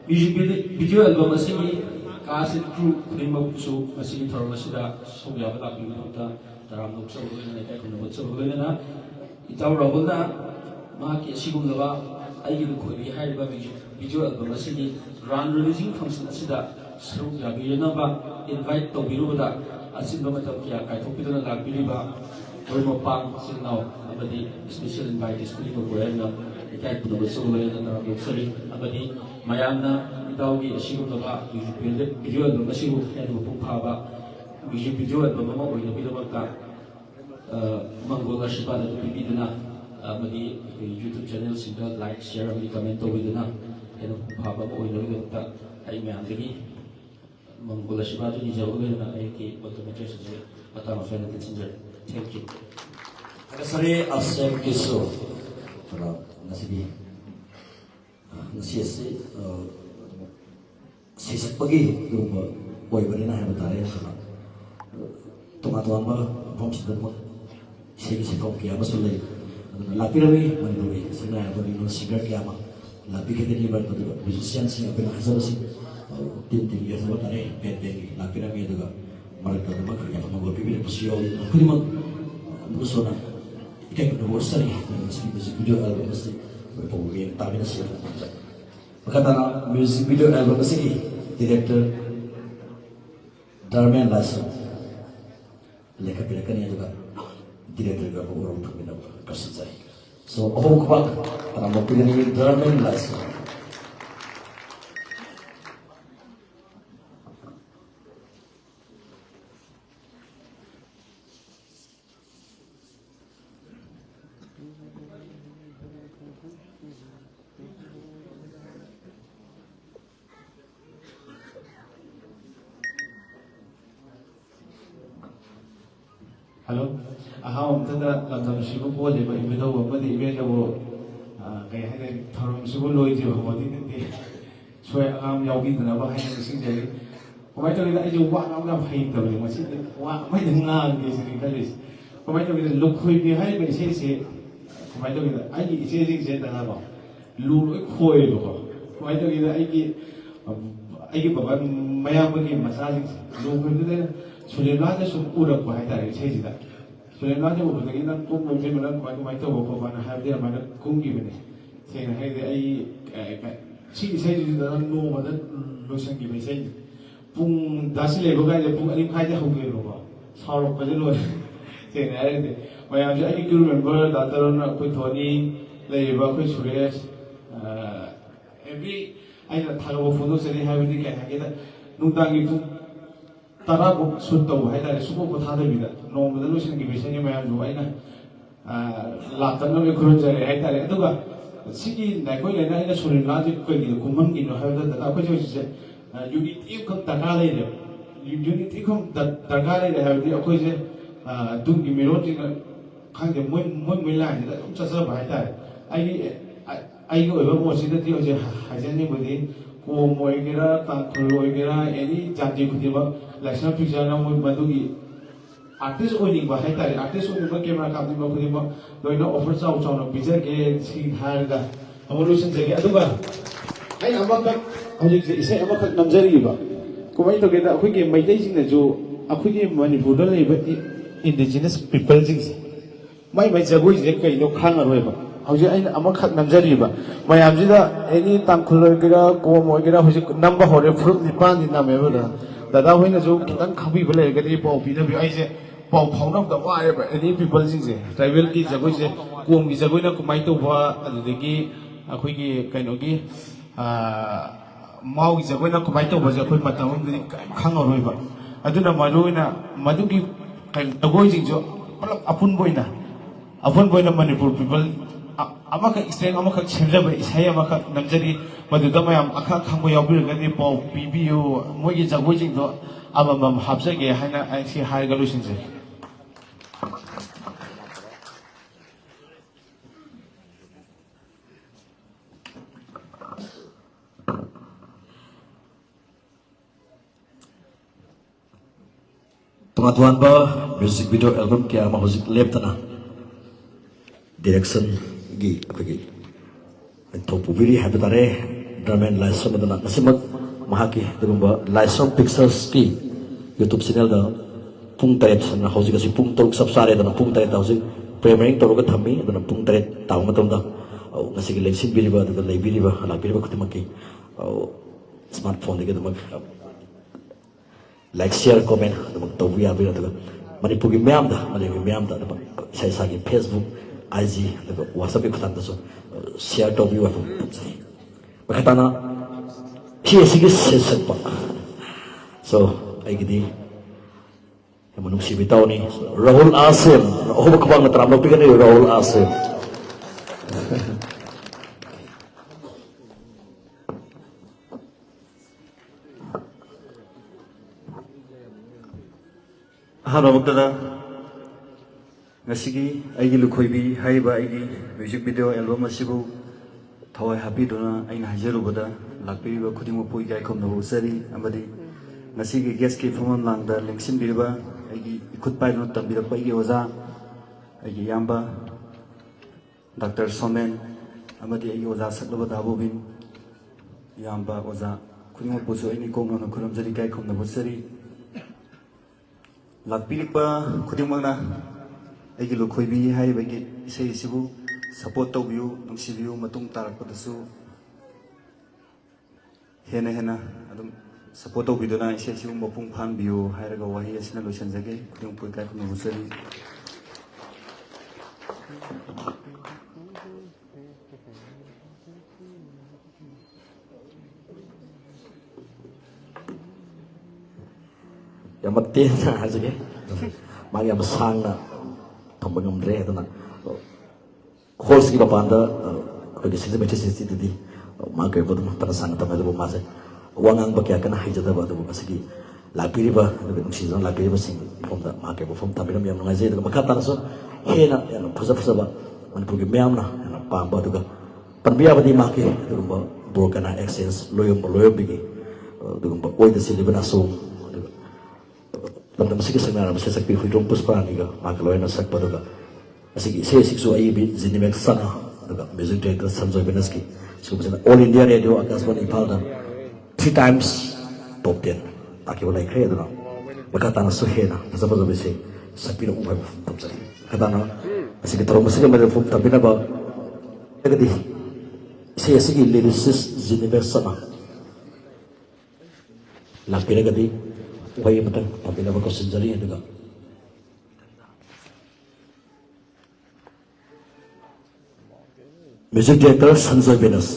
music video album masigi kasit crew kuning mabuso masigi tarmasida sogya ba ta taramuk sa buhay na ay kumutsari buhay na itaw rawol na maki sigum ba aigi lukhobi haiba video album asigi grand releasing function asida saruk yabirina ba invite to biruda asin ba matam kya kai thopiduna lagbiriba oimo pang sinnaw abadi special invite school ko boyana ikai puno solo yana na boxeri abadi mayamna itawgi asigu ba video album asigu yadu pungphaba video album ma oina bidaba ka mangola shibana to bibiduna Amadi YouTube channel sinda like share amadi comment to widuna eno phaba ko ino gata ay myam digi manggola shiba to ni jago na ay ki automatic se pata ma fena tinjir thank you Kasari Asam Kiso para nasibi nasiasi sisa pagi rumah boy berina yang betare tuan ba pom sidon mo sigi pom kia masulay lapi rawi mandui sina bagi singer kiama lapi kita ni ber betul musician sing apa nak hasil sih tim ya sebab tadi band lapi rawi juga mereka memang kerja sama gue pilih posio aku ni mah busona ikan kedua seri music video album mesti berpengalaman tapi nasi maka music video album mesti director Darman Lasso leka-leka ni juga director juga orang untuk minum Kosinjari So, ako ko para mapigyan ni Drum and License. Hello. How did that Shibu body, but even though what the event they had from Shibu Lloyd, what didn't they? So Yogi than ever had a single. Why don't I do one out of hate of him? Why didn't I is in English? Why don't we look who behind me? Say, why don't I say that about Lulu Coil? Why don't I give a Miami massage? Lulu. Sulemana sum urang bahai tadi saya tidak. Sulemana je bukan lagi nak kum mungkin mana kumai tu bawa mana hari dia mana kum gimana. Saya nak hari dia si saya di dalam no mana losan gimana saya. Pung dasi lego kan je pung alim khai je hong gelo ba. Sarok kaje lo. Saya nak hari dia. Macam je I kira member datar orang kau Tony, leba kau Suresh. Every I nak thalo foto saya hari dia kayak kita nungtang itu. Tarabuk suatu hari dari suku kota ada bida, nomor dulu sih biasanya macam dua ini, latar nabi kurang jari hari dari itu kan, sih nak kau ini ada sulit lagi kau ini kumam ini hari dari apa sih sih, unit itu kan terkali deh, unit itu kan terkali deh hari dari aku sih, tunggu miroti kan dia mulai jadi macam apa hari dari, ayo ibu masih ada dia aja hasilnya begini. Ko moy gira ta kholo gira any jati kudiba laksana picture na moy madugi artist owning ba hai tare artist owning ba camera kapni ba kudiba doina offer chau chau na picture ke si thar ga evolution jage aduga ai amaka hojik se isai amaka namjari ba kumai to geda akhui ge maidai sing na jo akhui ge manipur da lei ba indigenous people jing mai jagoi je kai no khang aroi ba hꯧji aina amakhat namjariba mayamjida any tangkhulogera komogera houji number hore fruit nipan ni namebada dada hoina jo kitan khabi bele gadi pau pina bi aise pau phaunam da wa ba any people jing je tribal ki jagoi je kom gi jagoi na kumai to ba adegi akhoi gi kaino gi mau gi jagoi na kumai to ba je khoi matam gi khangoroi ba aduna maruina madugi kai tagoi jing jo apun boina manipur people amaka Israel amaka chemjaba isai amaka namjari maduda mayam akha khangbo yaubirgani pau pibiyo mogi jagoi jing do amamam hapsage haina si hai galusin je Teman-teman ba music video album kaya ma hojik lep tana direction gi apagi to pubiri habitare Drum and License madana nasimak mahaki dugumba License Pictures ki YouTube channel da pung taret sana hojik asi pung toruk subsare dana pung taret hojik premiering toruga thammi dana pung taret taw matom da ngasi gi leksin biriba da lei biriba ala biriba kutimaki smartphone de dama like share comment dama to via bira da manipur gi myam da dama sai sa gi Facebook IG daga WhatsApp ko tanda so share to view ato bakatana PSG session pa so ay gidi manung si bitaw ni Rahul Asim ako ba kabang natram pigan ni Rahul Asim hano magtada ngasigi aigi lukhoibi haiba aigi music video album asibu thawai habiduna aina hajarubada lakpiriba khudingmo pui gai khomna husari amadi ngasigi guest ki phomam langda lengsin biriba aigi ikhut paino tambira paigi oza aigi yamba Dr. Somen amadi aigi oza saklaba dabobin yamba oza khudingmo pusu aini kongna khuramjari gai khomna husari lakpiriba khudingmangna aigi lukhoibi haibagi isai sibu support tawbiu nungsibiu matung tarakpadasu hena adum support tawbiduna isai sibu mapung phanbiu hairaga wahi asina loisanjage khuding pui kai khunu husari ꯌꯥꯝ ꯇꯦꯟꯅ ꯍꯥꯏꯖꯒꯦ ꯃꯥꯒꯤ ꯌꯥꯝ ꯁꯥꯡꯅ ꯊꯝꯕ ꯉꯝꯗ꯭ꯔꯦ ꯑꯗꯨꯅ ꯍꯣꯜꯁꯀꯤ ꯃꯄꯥꯟꯗ ꯑꯩꯈꯣꯏꯒꯤ ꯁꯤꯁꯇꯦꯃꯦꯇꯤꯁꯤꯇꯤꯗꯨꯗꯤ ꯃꯥꯒꯤ ꯑꯣꯏꯕ ꯑꯗꯨꯝ ꯐꯅ ꯁꯥꯡꯅ ꯊꯝꯃꯦ ꯑꯗꯨꯕꯨ ꯃꯥꯁꯦ ꯋꯥ ꯉꯥꯡꯕ ꯀꯌꯥ ꯀꯟꯅ ꯍꯩꯖꯗꯕ ꯑꯗꯨꯕꯨ ꯉꯁꯤꯒꯤ ꯂꯥꯛꯄꯤꯔꯤꯕ ꯑꯗꯨꯒ ꯅꯨꯡꯁꯤꯖꯅ ꯂꯥꯛꯄꯤꯔꯤꯕꯁꯤꯡ ꯃꯐꯝꯗ ꯃꯍꯥꯛꯀꯤ ꯃꯐꯝ ꯊꯝꯕꯤꯔꯝ ꯌꯥꯝ ꯅꯨꯡꯉꯥꯏꯖꯩ ꯑꯗꯨꯒ ꯃꯈꯥ ꯇꯥꯅꯁꯨ ꯍꯦꯟꯅ ꯌꯥꯝꯅ ꯐꯖꯕ ꯃꯅꯤꯄꯨꯔꯒꯤ ꯃꯌꯥꯝꯅ ꯌꯥꯝꯅ ꯄꯥꯝꯕ ꯑꯗꯨꯒ ꯄꯟꯕ ꯌꯥꯕꯗꯤ ꯃꯍꯥꯛꯀꯤ ꯑꯗꯨꯒꯨꯝꯕ ꯕ꯭ꯔꯣꯀꯟ ꯑꯦꯛꯁꯦꯟꯁ ꯂꯣꯏꯔꯝꯕꯤꯒꯤ ꯑꯗꯨꯒꯨꯝꯕ ꯑꯣꯏꯗ ꯁꯤꯜꯂꯤꯕ ꯅꯥꯁꯣꯡ ꯑꯗꯨꯒ ꯂꯝꯗꯝ ꯑꯁꯤꯒꯤ ꯁꯛꯅꯥꯏꯔꯕ ꯁꯩꯁꯛꯄꯤ ꯍꯨꯏꯗ꯭ꯔꯣꯝ ꯄꯨꯁꯄꯔꯥꯅꯤꯒ ꯃꯍꯥꯛꯀ ꯂꯣꯏꯅ ꯁꯛꯄ ꯑꯗꯨꯒ ꯑꯁꯤꯒꯤ ꯏꯁꯩ ꯑꯁꯤꯁꯨ ꯑꯏꯕꯤ ꯖꯤꯅꯤꯃꯦꯛ ꯁꯅꯥ ꯑꯗꯨꯒ ꯃ꯭ꯌꯨꯖꯤꯛ ꯗꯤꯔꯦꯛꯇꯔ ꯁꯟꯖꯣꯏ ꯕꯦꯅꯁꯀꯤ ꯁꯤꯒꯨꯝꯕꯁꯤꯅ ꯑꯣꯜ ꯏꯟꯗꯤꯌꯥ ꯔꯦꯗꯤꯑꯣ ꯑꯀꯥꯁꯕꯥꯅꯤ ꯏꯝꯐꯥꯜꯗ 3 times ꯇꯣꯞ 10 ꯇꯥꯈꯤꯕ ꯂꯩꯈ꯭ꯔꯦ ꯑꯗꯨꯅ ꯃꯈꯥ ꯇꯥꯅꯁꯨ ꯍꯦꯟꯅ ꯐꯖꯕ ꯏꯁꯩ ꯁꯛꯄꯤꯔꯛꯎ ꯍꯥꯏꯕ ꯋꯥꯐꯝ ꯊꯝꯖꯔꯤ ꯃꯈꯥ ꯇꯥꯅ ꯑꯁꯤꯒꯤ ꯊꯧꯔꯝ ꯑꯁꯤꯒꯤ ꯋꯥꯐꯝ ꯊꯝꯕꯤꯅꯕ ꯍꯥꯏꯔꯒꯗꯤ ꯏꯁꯩ ꯑꯁꯤꯒꯤ ꯂꯤꯔꯤꯁꯤꯁ ꯖꯤꯅꯤꯃꯦꯛ ꯁꯅꯥ ꯂꯥꯛꯄꯤꯔꯒꯗꯤ ꯋꯥꯍꯩ ꯑꯃꯇꯪ ꯊꯝꯕꯤꯅꯕ ꯀꯧꯁꯤꯟꯖꯔꯤ ꯑꯗꯨꯒ म्यूजिक डायरेक्टर संजय बेनस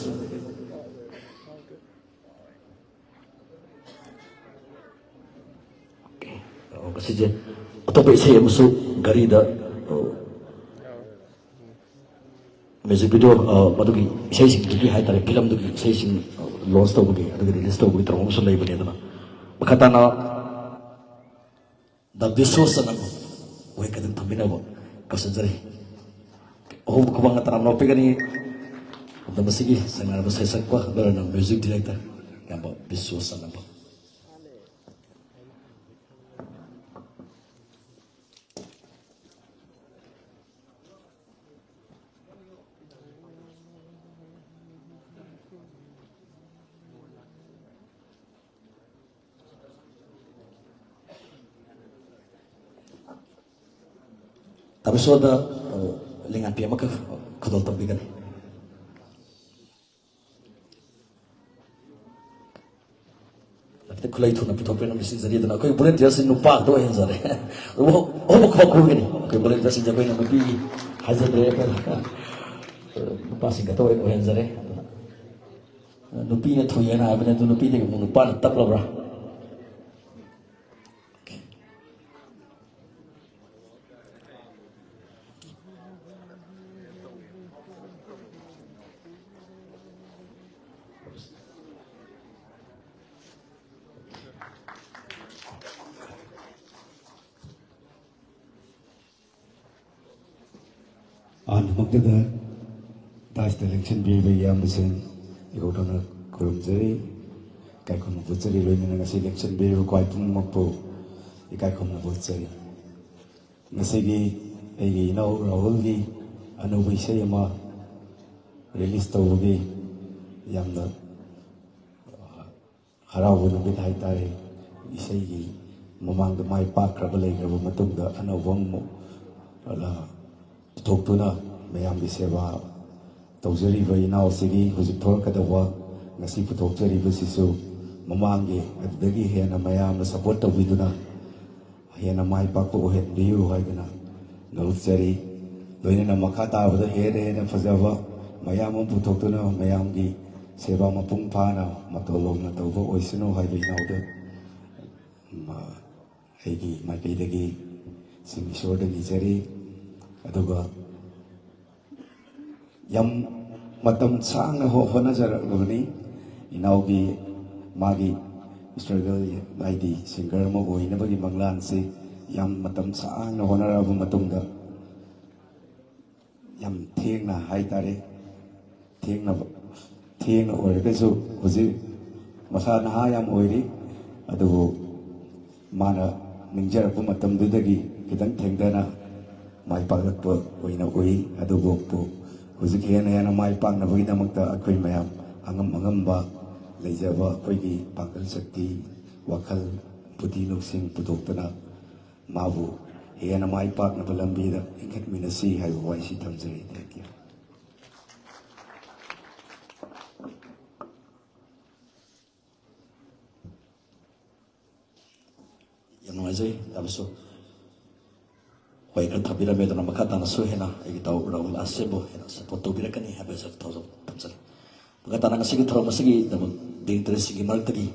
ꯃꯁꯤꯁꯦ ꯑꯇꯣꯞꯄ ꯏꯁꯩ ꯑꯃꯁꯨ ꯒꯥꯔꯤꯗ ꯃ꯭ꯌꯨꯖꯤꯛ ꯚꯤꯗꯤꯑꯣ ꯃꯗꯨꯒꯤ ꯏꯁꯩꯁꯤꯡꯗꯨꯒꯤ ꯍꯥꯏꯇꯥꯔꯦ ꯐꯤꯂꯝꯗꯨꯒꯤ ꯏꯁꯩꯁꯤꯡ ꯂꯣꯟꯆ ꯇꯧꯕꯒꯤ ꯑꯗꯨꯒ ꯔꯤꯂꯤꯁ ꯇꯧꯕꯒꯤ ꯊꯧꯔꯝ ꯑꯃꯁꯨ ꯂꯩꯕꯅꯤ ꯑꯗꯨꯅ ꯃꯈꯥ ꯇꯥꯅ ꯗ ꯕꯤꯁ꯭ꯋꯁꯅꯝ ꯋꯥꯍꯩ ꯈꯛꯇꯪ ꯊꯝꯕꯤꯅꯕ ꯀꯧꯁꯤꯟꯖꯔꯤ ꯑꯍꯨꯝ ꯈꯨꯕꯥꯡꯅ ꯇꯔꯥꯝ ꯂꯧꯄꯤꯒꯅꯤ ꯃꯁꯤꯒꯤ ꯁꯪꯅꯔꯕ ꯁꯩꯁꯛꯄ ꯂꯣꯏꯅ ꯃ꯭ꯌꯨꯖꯤꯛ ꯗꯤꯔꯦꯛꯇꯔ ꯌꯥꯝꯕ ꯕꯤꯁ꯭ꯋꯁꯅꯝ Tabisoda lingan pia maka khadol tambigan lakte khulai thuna puthok pena misi zari dana koi volunteer sin nupa do hen zare o ko ko gani koi volunteer sin jabai na mupi hajar re pa nupa sin gato hen zare nupi ne thoye na abne du nupi de mu nupa tap labra Magdada das election bi yam sen igodona kurumjari kai khom buchari loimina ngasi election bi ko aitum mappo ikai khom buchari ngasigi egi nau rahul gi anu bisay ma release tawgi yamna harawu nabi thai tai isai gi mamang da mai pak kraba legraba matungda anu wangmo ala tokpuna mayam gi seva tawjari ba inau sigi hujik thor kadawa ngasi puthokjari ba sisu mamangi adagi hena mayam na support tawiduna hena mai pak ko het biu haiduna nalchari loina makha ta bada hena fajava mayam puthokduna mayam gi seva mapung phana matolong na tawba oisino haiba inau de aigi maikaidagi simisor da nijari aduga yam matam sang hona jaragani inaugi magi struggle ID singer mo oina bagi manglan si yam matam sang hona rabu matungda yam thengna haitare thengna oirgasu hoji masa na yam oiri adugo mana ningjarappa matamdudagi kitang thengdana mai pakakpa oina oi adugo pu hujik hena mai paknabagidamagta akhoi mayam angamba leijaba akhoi pangal shakti wakhal buddhi nuksing pudoktana mabu hena mai paknaba lambida inkhatminasi haiba waisi thamjari. Thank you. Yang nuaizai abiso Wai kan thabira me dana makha tana su hena egi tau raul asebo hena support to bira kani habe sa thousand tamsal makha tana ngasigi thoro masigi dabu ding tre sigi maltagi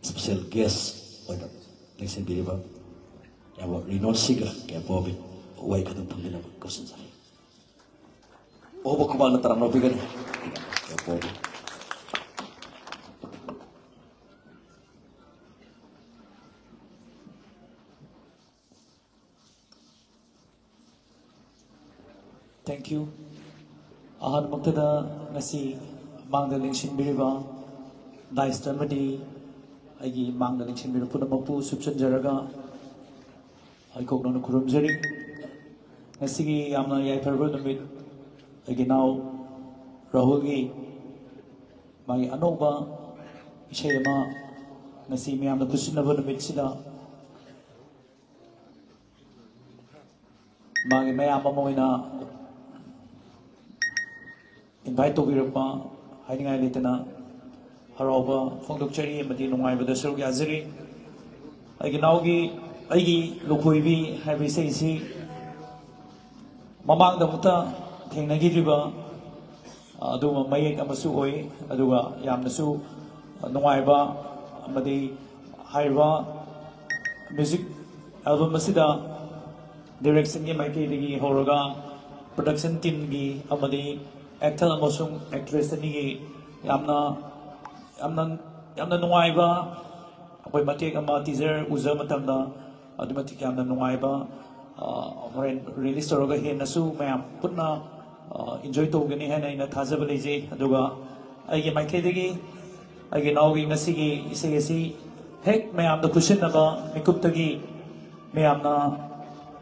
special guest oida ꯂꯩꯁꯟꯕꯤꯔꯤꯕ ꯌꯥꯕ ꯔꯤꯅꯣꯜ ꯁꯤꯒ ꯀꯌꯥ ꯄꯣꯕꯤ ꯋꯥꯏ ꯈꯨꯗꯝ ꯊꯝꯕꯤꯅꯕ ꯀꯧꯁꯤꯟꯖꯔꯤ ꯑꯣꯕ ꯈꯨꯕꯥꯛꯅ ꯇꯔꯥꯝ ꯂꯧꯕꯤꯒꯅꯤ ꯀꯌꯥ ꯄꯣꯕꯤ Thank you. ꯑꯍꯥꯟꯕꯃꯛꯇꯗ ꯉꯁꯤ ꯃꯥꯡꯗ ꯂꯦꯡꯁꯤꯟꯕꯤꯔꯤꯕ ꯗꯥꯏꯁꯇ ꯑꯃꯗꯤ ꯑꯩꯒꯤ ꯃꯥꯡꯗ ꯂꯦꯡꯁꯤꯟꯕꯤꯔꯤꯕ ꯄꯨꯝꯅꯃꯛꯄꯨ ꯁꯨꯞꯆꯟꯖꯔꯒ ꯑꯩꯀꯣꯛꯅꯅ ꯈꯨꯔꯨꯝꯖꯔꯤ ꯉꯁꯤꯒꯤ ꯌꯥꯝꯅ ꯌꯥꯏꯐꯔꯕ ꯅꯨꯃꯤꯠ ꯑꯩꯒꯤ ꯏꯅꯥꯎ ꯔꯥꯍꯨꯜꯒꯤ ꯃꯥꯒꯤ ꯑꯅꯧꯕ ꯏꯁꯩ ꯑꯃ ꯉꯁꯤ ꯃꯌꯥꯝꯅ ꯈꯨꯠꯁꯤꯟꯅꯕ ꯅꯨꯃꯤꯠꯁꯤꯗ ꯃꯥꯒꯤ ꯃꯌꯥꯝ ꯑꯃ ꯑꯣꯏꯅ ꯏꯟꯚꯥꯏꯠ ꯇꯧꯕꯤꯔꯛꯄ ꯍꯥꯏꯅꯤꯡꯉꯥꯏ ꯂꯩꯇꯅ ꯍꯔꯥꯎꯕ ꯐꯣꯡꯗꯣꯛꯆꯔꯤ ꯑꯃꯗꯤ ꯅꯨꯡꯉꯥꯏꯕꯗ ꯁꯔꯨꯛ ꯌꯥꯖꯔꯤ ꯑꯩꯒꯤ ꯏꯅꯥꯎꯒꯤ ꯑꯩꯒꯤ ꯂꯨꯈꯣꯏꯕꯤ ꯍꯥꯏꯕ ꯏꯁꯩꯁꯤ ꯃꯃꯥꯡꯗ ꯑꯃꯨꯛꯇ ꯊꯦꯡꯅꯈꯤꯗ꯭ꯔꯤꯕ ꯑꯗꯨꯒꯨꯝꯕ ꯃꯌꯦꯛ ꯑꯃꯁꯨ ꯑꯣꯏ ꯑꯗꯨꯒ ꯌꯥꯝꯅꯁꯨ ꯅꯨꯡꯉꯥꯏꯕ ꯑꯃꯗꯤ ꯍꯥꯏꯔꯤꯕ ꯃ꯭ꯌꯨꯖꯤꯛ ꯑꯦꯜꯕꯝ ꯑꯁꯤꯗ ꯗꯤꯔꯦꯛꯁꯟꯒꯤ ꯃꯥꯏꯀꯩꯗꯒꯤ ꯍꯧꯔꯒ ꯄ꯭ꯔꯣꯗꯛꯁꯟ ꯇꯤꯝꯒꯤ ꯑꯃꯗꯤ ꯑꯦꯛꯇꯔ ꯑꯃꯁꯨꯡ ꯑꯦꯛꯇ꯭ꯔꯦꯁ ꯑꯅꯤꯒꯤ ꯌꯥꯝꯅ ꯅꯨꯡꯉꯥꯏꯕ ꯑꯩꯈꯣꯏ ꯃꯇꯦꯛ ꯑꯃ ꯇꯤꯖꯔ ꯎꯖꯕ ꯃꯇꯝꯗ ꯑꯗꯨꯛꯀꯤ ꯃꯇꯤꯛ ꯌꯥꯝꯅ ꯅꯨꯡꯉꯥꯏꯕ ꯍꯣꯔꯦꯟ ꯔꯤꯂꯤꯁ ꯇꯧꯔꯒ ꯍꯦꯟꯅꯁꯨ ꯃꯌꯥꯝ ꯄꯨꯟꯅ ꯏꯟꯖꯣꯏ ꯇꯧꯒꯅꯤ ꯍꯥꯏꯅ ꯑꯩꯅ ꯊꯥꯖꯕ ꯂꯩꯖꯩ ꯑꯗꯨꯒ ꯑꯩꯒꯤ ꯃꯥꯏꯀꯩꯗꯒꯤ ꯑꯩꯒꯤ ꯏꯅꯥꯎꯒꯤ ꯉꯁꯤꯒꯤ ꯏꯁꯩ ꯑꯁꯤ ꯍꯦꯛ ꯃꯌꯥꯝꯗ ꯈꯨꯠꯁꯤꯟꯅꯕ ꯃꯤꯀꯨꯞꯇꯒꯤ ꯃꯌꯥꯝꯅ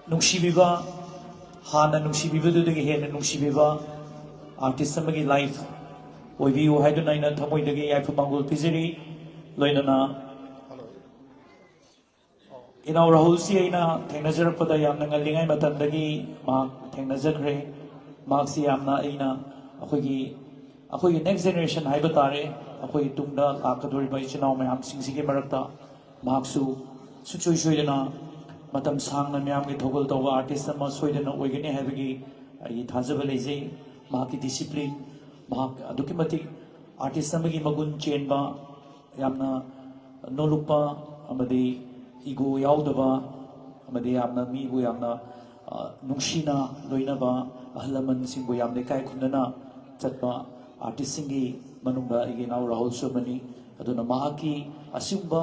ꯅꯨꯡꯁꯤꯕꯤꯕ ꯍꯥꯟꯅ ꯅꯨꯡꯁꯤꯕꯤꯕꯗꯨꯗꯒꯤ ꯍꯦꯟꯅ ꯅꯨꯡꯁꯤꯕꯤꯕ आर्टिस्ट की लाइफ ओइबियु हाइदुना इना थमोइदगी याइफु मांगुल पिजरी लोइनना इनाउ राहुल सी इना थेंगनजरपदा यामना ngalingai matandagi ma थेंगनजरख्रे माक सी यामना इना अखोगी नेक्स्ट जनरेशन हाइबा तारे अखोगी तुंगदा लाकदोरिबा इचनाउ मयाम सिंगसिगे मरक्ता माकसु सुचोइ सोइदना मतम सांगना मयामगी थोगल तौबा आर्टिस्ट अमा सोइदना ओइगनी हाइबगी आई थाजबा लेजै माकी डिसिप्लिन माक अदुकी मतिक आर्टिस्ट अमगी मगुन चेनबा यामना नोलुपा अमदी इगो याउदबा अमदी यामना मीबु यामना नुंगशिना लोइनबा अहलमन सिंगु यामने काय खुनना चटपा आर्टिस्ट सिंगी मनुंगा इगे नाउ राहुल सुमनी अदुना माकी असिंबा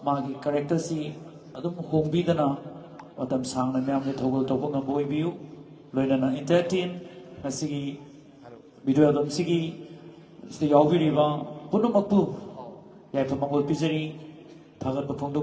मागी कैरेक्टर सी अदुम होंगबीदना मतम सांगना म्यामने थोगल तोबो ngamboi लोइनना एंटरटेन ngasiगी वीडियो एल्बम सिगी सिदा याउबिरिबा पुनमकपु याइफा मंगल पिजरी थागत फोंदो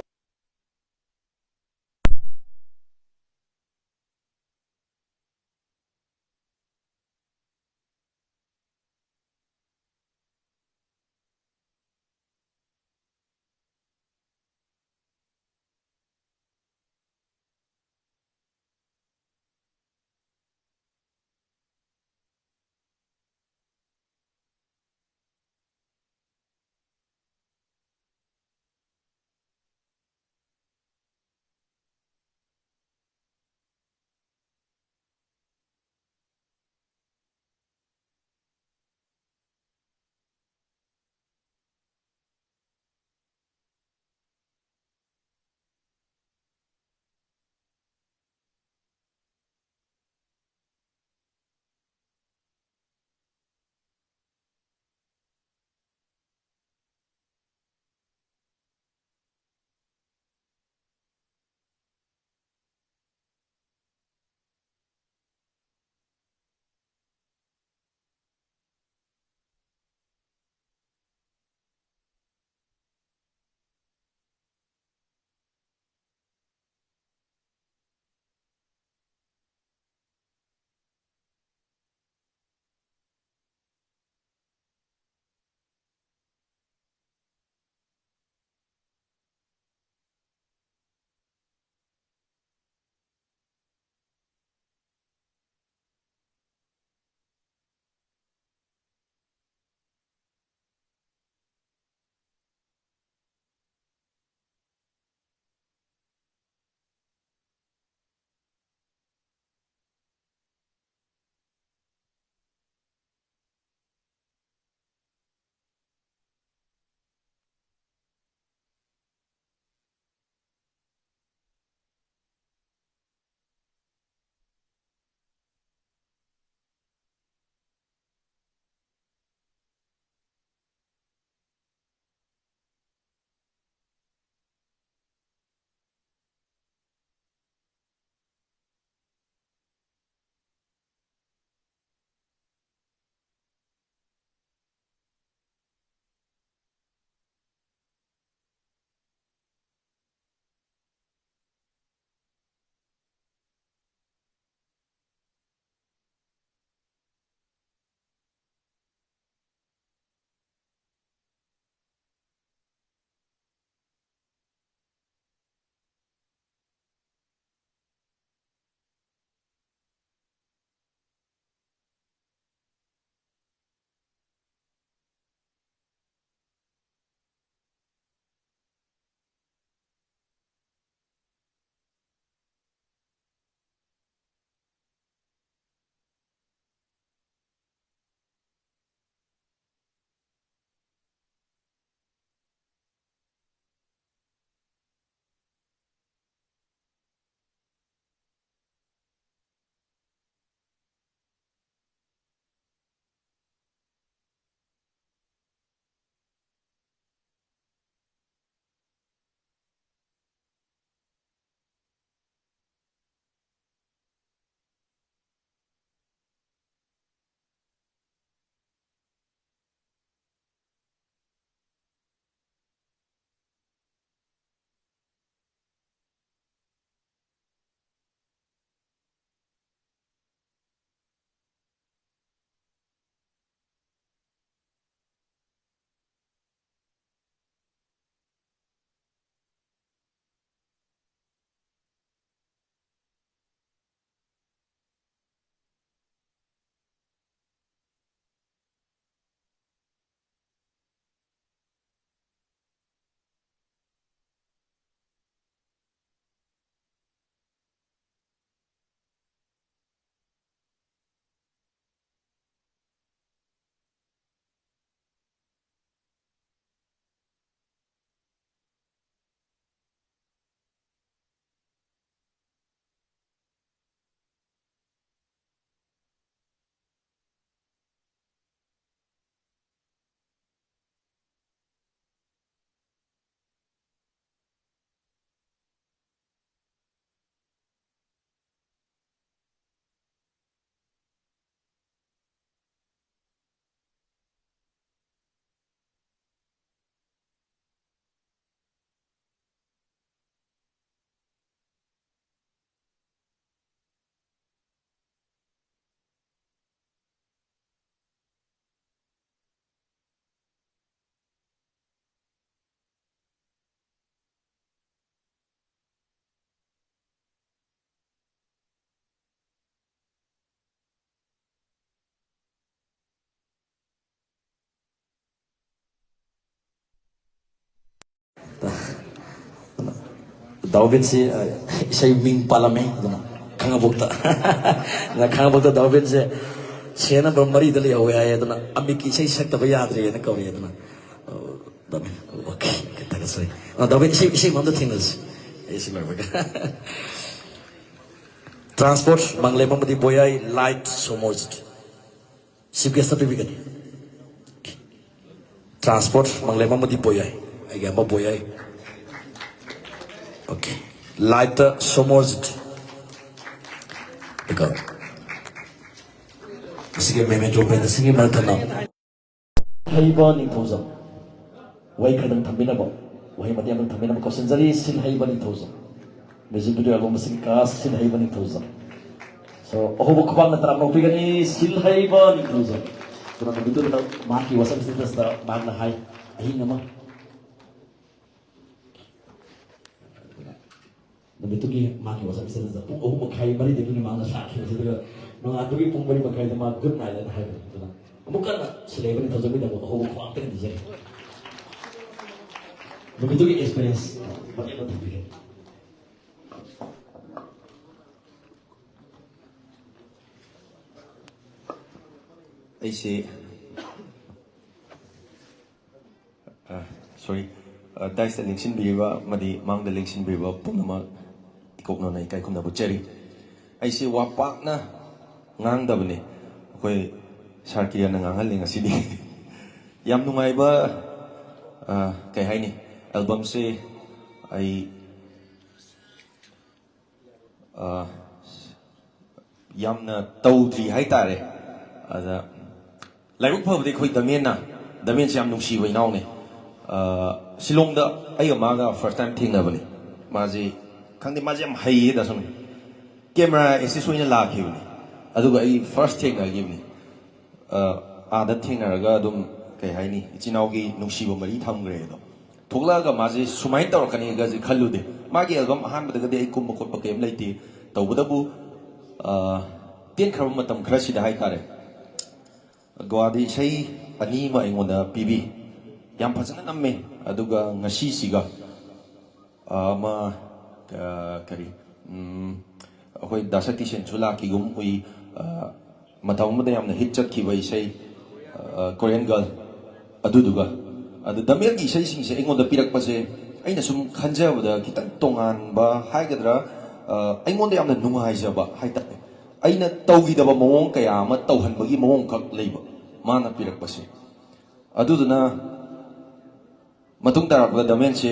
David si isay ming palame aduna khangabukta na khangabukta David se sena brahmari dali awe ay aduna amiki isay sakta ba yadri na kawi aduna David okay kita kasay David isay mamda thinas isay marbaga transport mangle mamadi boyai light somos sibgesta pibigan transport mangle mamadi boyai ay gamba boyai okay light somos ikaw sige meme job na sige marthana haiba ni thousand wai kadang thamina ba wai mati amang thamina ba question jari sil haiba ni thousand music video album sige kas sil haiba ni thousand so oho khwang na taram no pigani sil haiba ni thousand so na bitu na maki wasam sil sta magna hai ahi nama begitu ki maki wasa bisa saja pung oh makai bari de ni mana sakhi begitu ga no atu ki pung bari makai de ma good night dan hai begitu na bukan selebih ni tahu jadi oh kuat kan di sini begitu ki experience bagaimana tu bikin ꯑꯩꯁꯦ ꯁꯣꯔꯤ ꯗꯥꯏꯁꯇ ꯂꯦꯡꯁꯤꯟꯕꯤꯔꯤꯕ ꯑꯃꯗꯤ ꯃꯥꯡꯗ ꯂꯦꯡꯁꯤꯟꯕꯤꯔꯤꯕ ꯄꯨꯝꯅꯃꯛ ꯏꯀꯣꯛꯅꯅ ꯏꯀꯥꯏ ꯈꯨꯝꯅꯕ ꯑꯩꯁꯦ ꯋꯥ ꯄꯥꯛꯅ ꯉꯥꯡꯗꯕꯅꯦ ꯑꯩꯈꯣꯏ ꯁꯥꯔ ꯀꯤꯔꯟꯅ ꯉꯥꯡꯍꯜꯂꯦ ꯉꯁꯤꯗꯤ ꯌꯥꯝ ꯅꯨꯡꯉꯥꯏꯕ ꯀꯩ ꯍꯥꯏꯅꯤ ꯑꯦꯜꯕꯝꯁꯦ ꯑꯩ ꯌꯥꯝꯅ ꯇꯧꯗ꯭ꯔꯤ ꯍꯥꯏꯇꯥꯔꯦ ꯑꯗ ꯂꯥꯏꯕꯛ ꯐꯕꯗꯤ ꯑꯩꯈꯣꯏ ꯗꯃꯦꯟꯁꯦ ꯌꯥꯝ ꯅꯨꯡꯁꯤꯕ ꯏꯅꯥꯎꯅꯦ ꯁꯤꯂꯣꯡꯗ ꯑꯩꯒ ꯃꯥꯒ ꯐꯥꯔꯁ ꯇꯥꯏꯝ ꯊꯦꯡꯅꯕꯅꯤ ꯃꯥꯁꯦ ꯈꯪꯗꯦ ꯃꯥꯁꯦ ꯌꯥꯝ ꯍꯩꯌꯦ ꯗꯥꯁꯨꯝ ꯀꯦꯃꯦꯔꯥ ꯑꯦꯛꯁꯦꯁ ꯑꯣꯏꯅ ꯂꯥꯛꯈꯤꯕꯅꯤ ꯑꯗꯨꯒ ꯑꯩ ꯐꯥꯔꯁ ꯊꯦꯡꯅꯈꯤꯕꯅꯤ ꯑꯥꯗ ꯊꯦꯡꯅꯔꯒ ꯑꯗꯨꯝ ꯀꯩ ꯍꯥꯏꯅꯤ ꯏꯆꯤꯟ ꯏꯅꯥꯎꯒꯤ ꯅꯨꯡꯁꯤꯕ ꯃꯔꯤ ꯊꯝꯈ꯭ꯔꯦ ꯑꯗꯣ ꯊꯣꯛꯂꯛꯑꯒ ꯃꯥꯁꯦ ꯁꯨꯃꯥꯏꯅ ꯇꯧꯔꯛꯀꯅꯤꯒꯁꯦ ꯈꯜꯂꯨꯗꯦ ꯃꯥꯒꯤ ꯑꯦꯜꯕꯝ ꯑꯍꯥꯟꯕꯗꯒꯗꯤ ꯑꯩ ꯀꯨꯝꯕ ꯈꯣꯠꯄ ꯀꯩꯝ ꯂꯩꯇꯦ ꯇꯧꯕꯗꯕꯨ ꯇꯦꯟꯈ꯭ꯔꯕ ꯃꯇꯝ ꯈꯔꯁꯤꯗ ꯍꯥꯏꯇꯥꯔꯦ ꯒꯣꯋꯥꯗꯤ ꯏꯁꯩ ꯑꯅꯤ ꯑꯃ ꯑꯩꯉꯣꯟꯗ ꯄꯤꯕꯤ ꯌꯥꯝ ꯐꯖꯅ ꯅꯝꯃꯦ ꯑꯗꯨꯒ ꯉꯁꯤꯁꯤꯒ ꯑꯃ ꯀꯔꯤ ꯑꯩꯈꯣꯏ ꯗꯥꯁꯛꯇꯤ ꯁꯦꯟꯁꯨ ꯂꯥꯛꯈꯤꯒꯨꯝ ꯎꯏ ꯃꯇꯝ ꯑꯃꯗ ꯌꯥꯝꯅ ꯍꯤꯠ ꯆꯠꯈꯤꯕ ꯏꯁꯩ ꯀꯣꯔꯤꯌꯟ ꯒꯔꯜ ꯑꯗꯨꯗꯨꯒ ꯑꯗꯨ ꯗꯃꯦꯜꯒꯤ ꯏꯁꯩꯁꯤꯡꯁꯦ ꯑꯩꯉꯣꯟꯗ ꯄꯤꯔꯛꯄꯁꯦ ꯑꯩꯅ ꯁꯨꯝ ꯈꯟꯖꯕꯗ ꯈꯤꯇꯪ ꯇꯣꯉꯥꯟꯕ ꯍꯥꯏꯒꯗ꯭ꯔꯥ ꯑꯩꯉꯣꯟꯗ ꯌꯥꯝꯅ ꯅꯨꯡꯉꯥꯏꯖꯕ ꯍꯥꯏꯇꯥꯔꯦ ꯑꯩꯅ ꯇꯧꯈꯤꯗꯕ ꯃꯑꯣꯡ ꯀꯌꯥ ꯑꯃ ꯇꯧꯍꯟꯕꯒꯤ ꯃꯑꯣꯡꯈꯛ ꯂꯩꯕ ꯃꯥꯅ ꯄꯤꯔꯛꯄꯁꯦ ꯑꯗꯨꯗꯨꯅ ꯃꯇꯨꯡ ꯇꯥꯔꯛꯄꯗ ꯗꯃꯦꯟꯁꯦ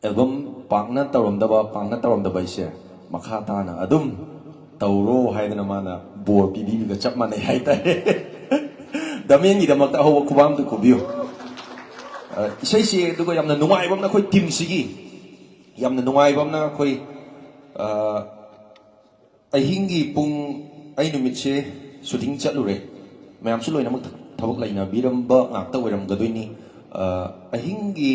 ꯑꯦꯜꯕꯝ ꯄꯥꯛꯅ ꯇꯧꯔꯝꯗꯕ ꯑꯩꯁꯦ ꯃꯈꯥ ꯇꯥꯅ ꯑꯗꯨꯝ ꯇꯧꯔꯣ ꯍꯥꯏꯗꯅ ꯃꯥꯅ ꯕꯣꯔ ꯄꯤꯕꯤꯕꯒ ꯆꯞ ꯃꯥꯟꯅꯩ ꯍꯥꯏꯇꯥꯔꯦ ꯗꯃꯦꯟꯒꯤꯗꯃꯛꯇ ꯑꯍꯧꯕ ꯈꯨꯕꯥꯝꯗꯨ ꯈꯨꯕꯤꯌꯨ ꯏꯁꯩꯁꯦ ꯑꯗꯨꯒ ꯌꯥꯝꯅ ꯅꯨꯡꯉꯥꯏꯕ ꯑꯃꯅ ꯑꯩꯈꯣꯏ ꯇꯤꯝꯁꯤꯒꯤ ꯌꯥꯝꯅ ꯅꯨꯡꯉꯥꯏꯕ ꯑꯃꯅ ꯑꯩꯈꯣꯏ ꯑꯍꯤꯡꯒꯤ ꯄꯨꯡ ꯑꯩ ꯅꯨꯃꯤꯠꯁꯦ ꯁꯨꯇꯤꯡ ꯆꯠꯂꯨꯔꯦ ꯃꯌꯥꯝꯁꯨ ꯂꯣꯏꯅꯃꯛ ꯊꯕꯛ ꯂꯩꯅꯕꯤꯔꯝꯕ ꯉꯥꯛꯇ ꯑꯣꯏꯔꯝꯒꯗꯣꯏꯅꯤ ꯑꯍꯤꯡꯒꯤ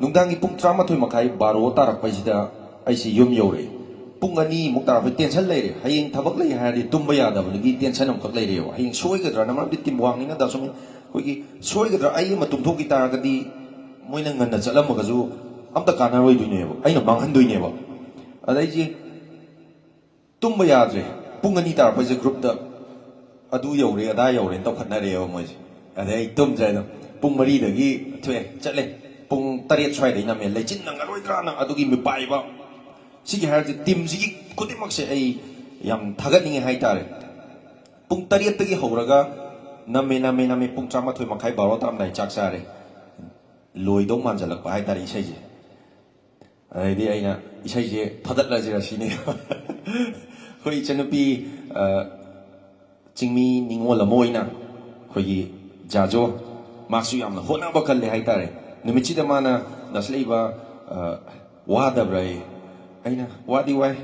ꯅꯨꯡꯗꯥꯡꯒꯤ ꯄꯨꯡ 11:30 12 ꯇꯥꯔꯛꯄꯁꯤꯗ ꯑꯩꯁꯦ ꯌꯨꯝ ꯌꯧꯔꯦ ꯄꯨꯡ 2 ꯇꯥꯔꯛꯄ ꯇꯦꯟꯁꯟ ꯂꯩꯔꯦ ꯍꯌꯦꯡ ꯊꯕꯛ ꯂꯩ ꯍꯥꯏꯔꯗꯤ ꯇꯨꯝꯕ ꯌꯥꯗꯕꯒꯤ ꯇꯦꯟꯁꯟ ꯑꯃꯈꯛ ꯂꯩꯔꯦꯕ ꯍꯌꯦꯡ ꯁꯣꯏꯒꯗ꯭ꯔꯥꯅ ꯃꯔꯝꯗꯤ ꯇꯤꯝ ꯋꯥꯡꯅꯤꯅ ꯗꯥꯁꯨꯝ ꯑꯩꯈꯣꯏꯒꯤ ꯁꯣꯏꯒꯗ꯭ꯔꯥ ꯑꯩ ꯑꯃ ꯇꯨꯝꯊꯣꯛꯈꯤ ꯇꯥꯔꯒꯗꯤ ꯃꯣꯏꯅ ꯉꯟꯅ ꯆꯠꯂꯝꯃꯒꯁꯨ ꯑꯝꯇ ꯀꯥꯟꯅꯔꯣꯏꯗꯣꯏꯅꯦꯕ ꯑꯩꯅ ꯃꯥꯡꯍꯟꯗꯣꯏꯅꯦꯕ ꯑꯗ ꯑꯩꯁꯦ tumba yadre pung ani tar paise group da adu yore ada yore tawkhatnare ba moise adai tum jai no pung mari dagi thwe chatle pung tariat swai dai na me lechin nang aroi dra na adugi mi pai ba sigi har team sigi kudimak se ai yam thagat ninge hai tare pung tariat tagi horaga name pung chama thoi makhai baro tam dai chak sare loi dong man jalak ba hai tare isai je ai di aina isai je thadat la jira sine khoi chanupi chingmi ningol amoina khoi jajo maksu yamna hona bakal le hai tare numichi da mana nasleiba wada brai aina wadi wai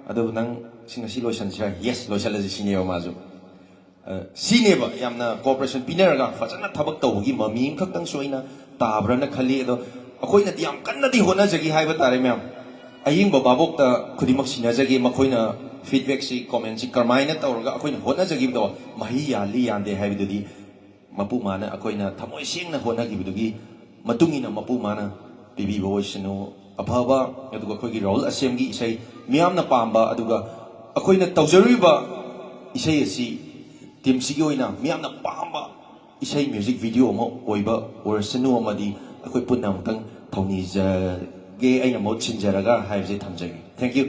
adu nang singa si loisan sha yes loisan la sine mazu sine ba yamna cooperation pinaraga fajana thabak tawgi mami khaktang soina tabrana khali ado akoina diam kanna di hona jagi hai ba tare myam aying ba babok ta khudimak sina jagi makoina feedback si comment si karmaina tawraga akoina hona jagi do mahi yali yande hai bidudi mapu mana akoina thamoi sengna hona gi bidugi ꯃꯇꯨꯡꯏꯟꯅ ꯃꯄꯨ ꯃꯥꯅ ꯄꯤꯕꯤꯕ ꯑꯣꯏꯁꯅꯨ ꯑꯐꯕ ꯑꯗꯨꯒ ꯑꯩꯈꯣꯏꯒꯤ ꯔꯥꯍꯨꯜ ꯑꯁꯦꯝꯒꯤ ꯏꯁꯩ ꯃꯤꯌꯥꯝꯅ ꯄꯥꯝꯕ ꯑꯗꯨꯒ ꯑꯩꯈꯣꯏꯅ ꯇꯧꯖꯔꯤꯕ ꯏꯁꯩ ꯑꯁꯤ ꯇꯤꯝꯁꯤꯒꯤ ꯑꯣꯏꯅ ꯃꯤꯌꯥꯝꯅ ꯄꯥꯝꯕ ꯏꯁꯩ ꯃ꯭ꯌꯨꯖꯤꯛ ꯚꯤꯗꯤꯑꯣ ꯑꯃ ꯑꯣꯏꯕ ꯑꯣꯏꯔꯁꯅꯨ ꯑꯃꯗꯤ ꯑꯩꯈꯣꯏ ꯄꯨꯟꯅ ꯑꯃꯨꯛꯇꯪ ꯊꯧꯅꯤꯖꯒꯦ ꯑꯩꯅ ꯃꯍꯨꯠ ꯁꯤꯟꯖꯔꯒ ꯍꯥꯏꯕꯁꯦ ꯊꯝꯖꯒꯦ thank you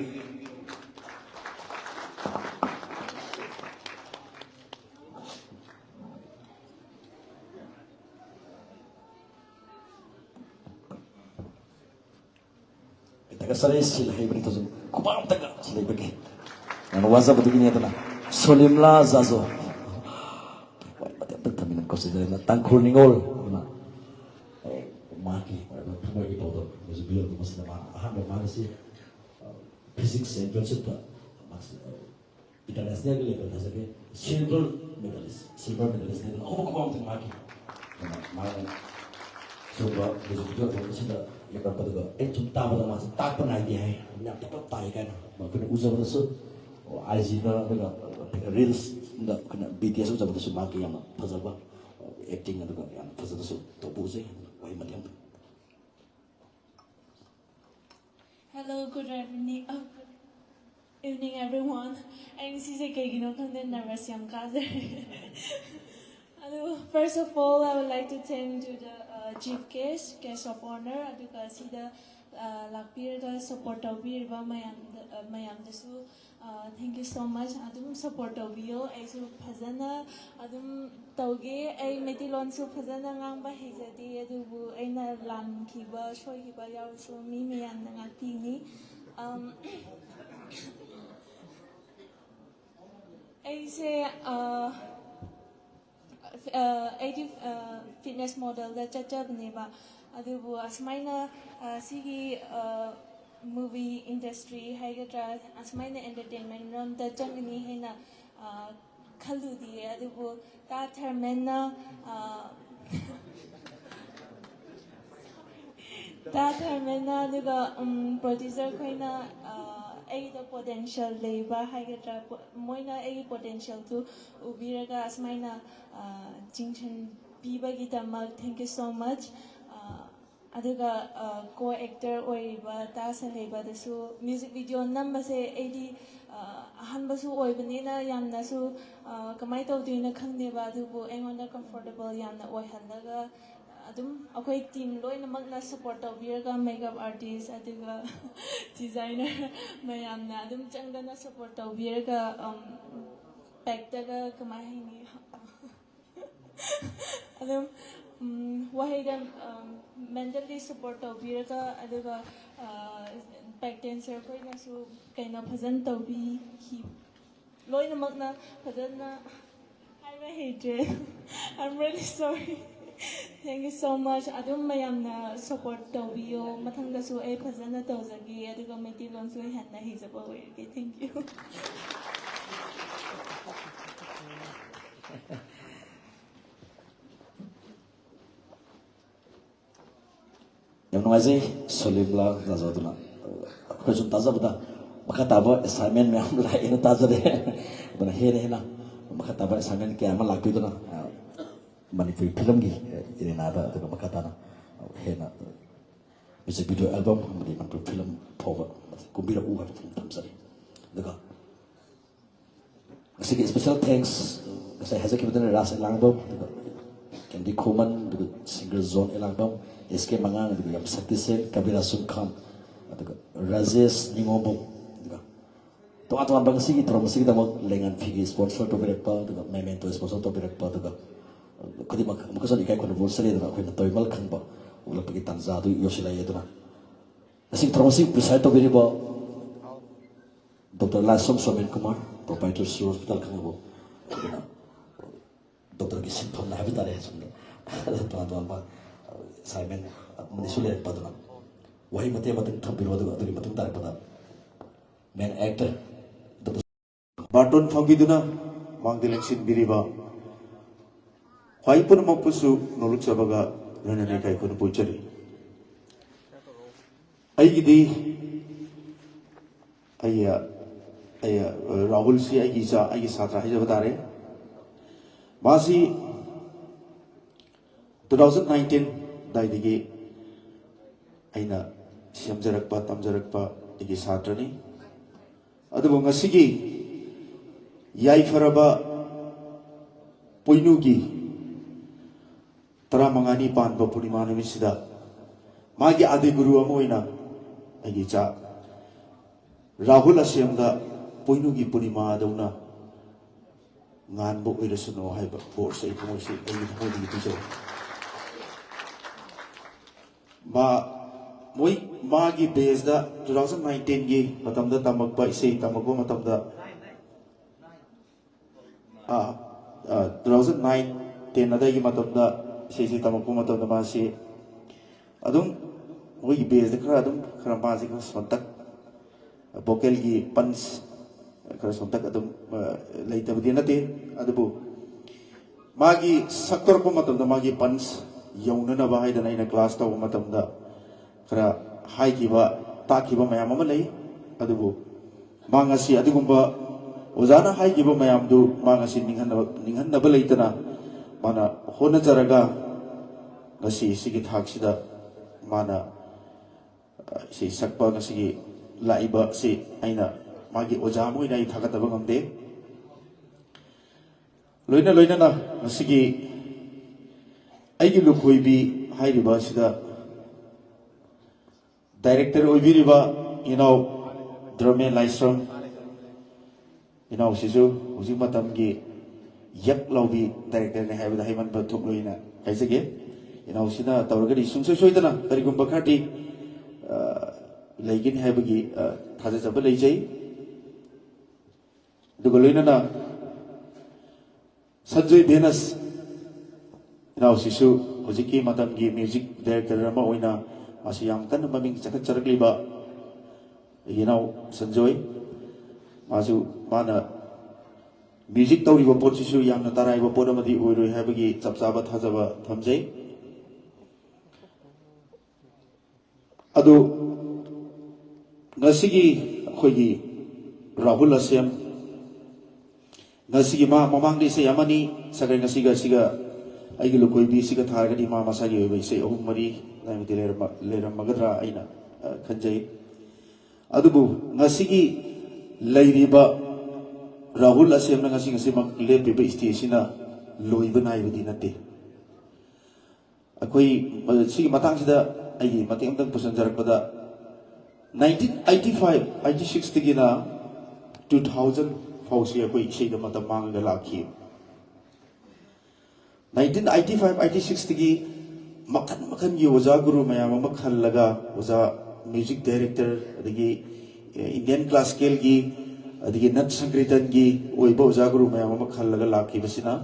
Sare sil hai beri tu kubam tega sil bagi. Yang wajah betul ni adalah Solimla Zazo. Wah, betul betul kami nak kau sedar na tangkul ningol. Maki, bagi tahu tu, mesti biar tu mesti nama. Aham mana sih physics championship tu, international level tu sahaja. Silver medalist ni. Oh, kubam tega maki. Mana? Coba besok tu mesti dah. Yang berapa tu? Cuma pada masa tak pernah dia, nak tetap tahu kan. Makanya usah betul. Aizina tu kan reels, nak kena BTS usah betul maki yang pasal apa acting tu kan yang pasal tu tu pose, wah macam. Hello, good evening. Evening everyone. I'm Sisi Kegino from the Nervous Young Kazer. First of all, I would like to thank to the chief guest of honor, aduga sida lakpirga support tawbirba mayam dasu. Thank you so much. Adum support tawbiyo. Aisu phajana adum tawge ai metilon su phajana ngangba hejadi adubu aina lan khiba shoi khiba yawsu mi mayam na ngakini. Aise 80 fitness model da chachabneba adubu asmaina sigi movie industry haigatra asmaina entertainment rom da changni hena khaludi adubu ta thermena aduga producer khoina the potential leba haigatra moina potential to ubiraga asmaina jinchen bibagi tamak. Thank you so much. Aduga co-actor oiba tasa leba dasu music video number se ahanbasu oibanina yamna su kamai tawdina khangneba adubu aingonda comfortable yamna oihandaga adum akoi team loinamakna support tawbiraga makeup artist aduga designer mayamna adum changdana support tawbiraga pactaga kamai haini adum wahida mentally support tawbiraga aduga pack dancer koina su kaina phazan tawbi hi loinamakna phazana haiba hate. I'm really sorry. Thank you so much. Adum mayamna support tawbiyo mathangda su ai phazana tawjagi aduga maitilon su hanna hijaba oirge. Thank you. Yang nuazi Solimla Zazo tu na. Aku cuma taza betul. Maka tabo assignment memang lah ini taza deh. Benar hena. Maka tabo assignment kiamat laku itu na. Manipuri film gi ini nada tu maka tana hena. Music video album manipuri film power. Kumbira uar tam sari. Dega. Sige special thanks. Saya hasil kita ni rasa langbom. Candy Kuman singer zone langbom. SK Mangang yang Sakti Sen, Kabira Sungkam, Rajesh Ningobong. Tuan-tuan bangsa kita promosi kita mau lengan figi sponsor tu berapa, memento sponsor tu berapa tu. Kadi maka so dikai kono bolsa le tu, kau nak tahu mal kan ba, ulah pergi Tanzania tu Yosila itu na. Nasi promosi besar tu berapa. Dr. Lasom Somen Kumar, proprietor hospital kan bu. Dr. Gisim pun nak habis ada semua. Tuan-tuan bang. Simon menisulit pada nama. Wahai mati matang tampil pada tu matang tarik pada main actor. Baton fangiduna mangdilensin biriba. Wahai pun mampusu noluk sabaga nana kai pun pucari. Aigi ayah Rahul si aigi satra aja betare. Masih 2019 ꯑꯗꯥꯏꯗꯒꯤ ꯑꯩꯅ ꯁꯦꯝꯖꯔꯛꯄ ꯇꯝꯖꯔꯛꯄ ꯑꯩꯒꯤ ꯁꯥꯇ꯭ꯔꯅꯤ ꯑꯗꯨꯕꯨ ꯉꯁꯤꯒꯤ ꯌꯥꯏꯐꯔꯕ ꯄꯣꯏꯅꯨꯒꯤ 15ꯅꯤ ꯄꯥꯟꯕ ꯄꯨꯔꯅꯤꯃꯥ ꯅꯨꯃꯤꯠꯁꯤꯗ ꯃꯥꯒꯤ ꯑꯥꯗꯤ ꯒꯨꯔꯨ ꯑꯃ ꯑꯣꯏꯅ ꯑꯩꯒꯤ ꯏꯆꯥ ꯔꯥꯍꯨꯜ ꯑꯁꯦꯝꯗ ꯄꯣꯏꯅꯨꯒꯤ ꯄꯨꯔꯅꯤꯃꯥꯗꯧꯅ ꯉꯥꯟꯕ ꯑꯣꯏꯔꯁꯅꯨ ꯍꯥꯏꯕ ꯕꯣꯔꯁꯦ ꯑꯩ ꯊꯃꯣꯏꯗꯒꯤ ꯄꯤꯖꯩ ꯃꯥꯒꯤ ꯕꯦꯁꯗ 2019ꯒꯤ ꯃꯇꯝꯗ ꯇꯝꯃꯛꯄ ꯏꯁꯩ ꯇꯝꯃꯛꯄ ꯃꯇꯝꯗ 2009-10 ꯑꯗꯥꯏꯒꯤ ꯃꯇꯝꯗ ꯏꯁꯩꯁꯤ ꯇꯝꯃꯛꯄ ꯃꯇꯝꯗ ꯃꯥꯁꯤ ꯑꯗꯨꯝ ꯃꯣꯏꯒꯤ ꯕꯦꯁꯗ ꯈꯔ ꯃꯥꯁꯤ ꯈꯔ ꯁꯣꯟꯇꯛ ꯚꯣꯀꯦꯜꯒꯤ ꯄꯟꯁ खर सोंतक अदुम लेतबदि नते अदुबु मागी सक्तरप मतमदा मागी पंच यौननबा हाइदना इन क्लास तब मतमदा खरा हाइकिबा ताकिबा मयाम अमा लई अदुबु मांगसी अदुगुंबा ओजाना हाइकिबा मयामदु मांगसी निंहनबा लेतना माना होनजरगा ngasi sigi thaksida mana si sakpa ngasi laiba si aina magi oja moi nai thagataba ngamde loina na ngasi aigi lukhoibi hairiba sida director oibiriba Drame Laisram sisu hujik matam gi yak laubi director ne haibada haiman ba thukloina haisage sida tawragadi sungsoi soidana karigumba khati leigin haibagi thaja jaba leijai dugoloina na Sanjay Venus sisu hujiki matam gi music director ama oina asiyam kan maming chakat charakliba Sanjoy masu mana music tawriba potchisu yamna taraiba podamadi oiroi haibagi chapchaba thajaba thamjai adu ngasigi khoigi Rahul Asem ngasigi ma mamangdi se yamani sagai ngasiga siga aigi lokoi bi siga thargadi ma masagi oibai se ahum mari naimiti leram magadra aina khanjai adubu ngasigi leiriba Rahul Asem na ngasi mak lepiba station loiba naibadi nate akoi sigi matang sida aigi mateng amtang pusanjarakpada 1985-86 tigina 2000 fausi akoi isei matam mangaga lakhi 1985-86 tigi makan gi oja guru mayam ama khallaga oja music director adigi Indian classical gi adigi Nat Sankirtan gi oiba oja guru mayam ama khallaga lakhi basina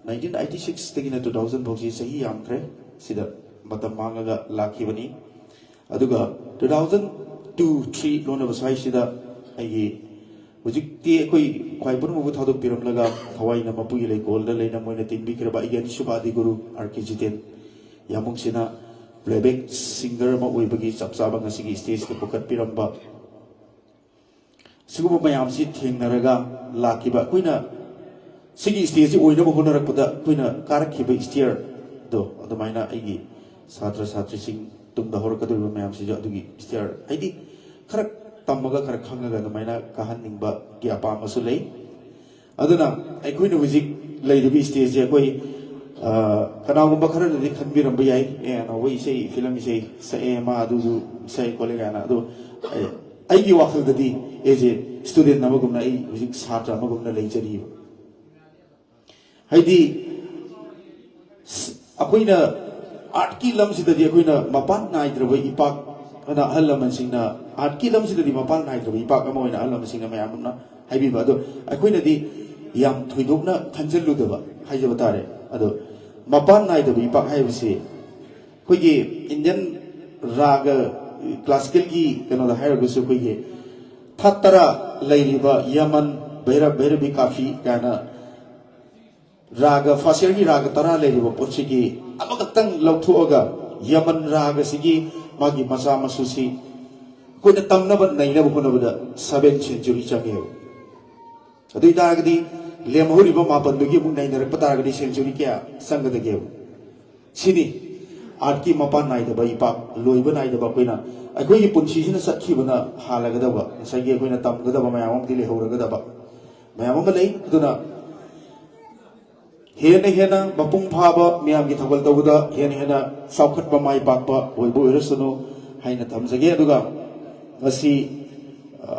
1986 tigina 2000 fausi sahi yamkre sida matam mangaga lakhi bani aduga 2002-3 lona basai sida aigi hujikti koi khwaibun mu thadok piram laga thawai na mapu ile golda leina moina tinbi kraba igani subadi guru arkijiten yamung sina playback singer ma oibagi chapchaba ngasi stage ke pokat piramba sigubu mayam si thengnaraga lakiba koina sigi stage oina bo honarakpada koina karakhiba stair do adumaina aigi satra satri sing tungda horakadu mayam si adugi stair aidi kharak tamaga kharak khangaga adumaina kahan ningba ki apama su lei aduna aikoina hujik leidibi stage akoi kanagumba khara di khanbiramba yai na wai sei film sei sa ma adu sei kolega na adu aigi wakhal dadi eje student namagumna ai hujik satra namagumna leijari haidi akoina art ki lam sidadi akoina mapan naidrba ipak ana halaman singna art ki lam sidadi mapan naidrba ipak amoina halaman singna mayamna haibiba ado akoina di yam thoidokna khanjaludaba haijaba tare ado mapan naidrba ipak haibase khoigi Indian raga classical gi kano da hairagusu khoigi thattara leiriba Yaman Bhairavi Kafi kana raga fasirgi raga tara leiriba porchigi amakatang lauthuaga Yaman raga sigi magi masa masusi koina tamnaba nainaba hunabada 7th century changeu adui taragadi lemhuriba mapandugi mu nainarak pataragadi century kya sangadageu sini art की मपान नाइदबा इपाक लोइबा नाइदबा कोइना अखोई पुंसीसिना सत्खिबना हालगदबा सगे अखोइना तमगदबा मयाम दिले होरगदबा मयाम लई दुना हेना हेना मपुंग फाबा मियाम की थगल तबुदा हेना साउखटबा माइ पाकबा ओइबो ओइरसनो हाइना थमजगे अदुगा ngasi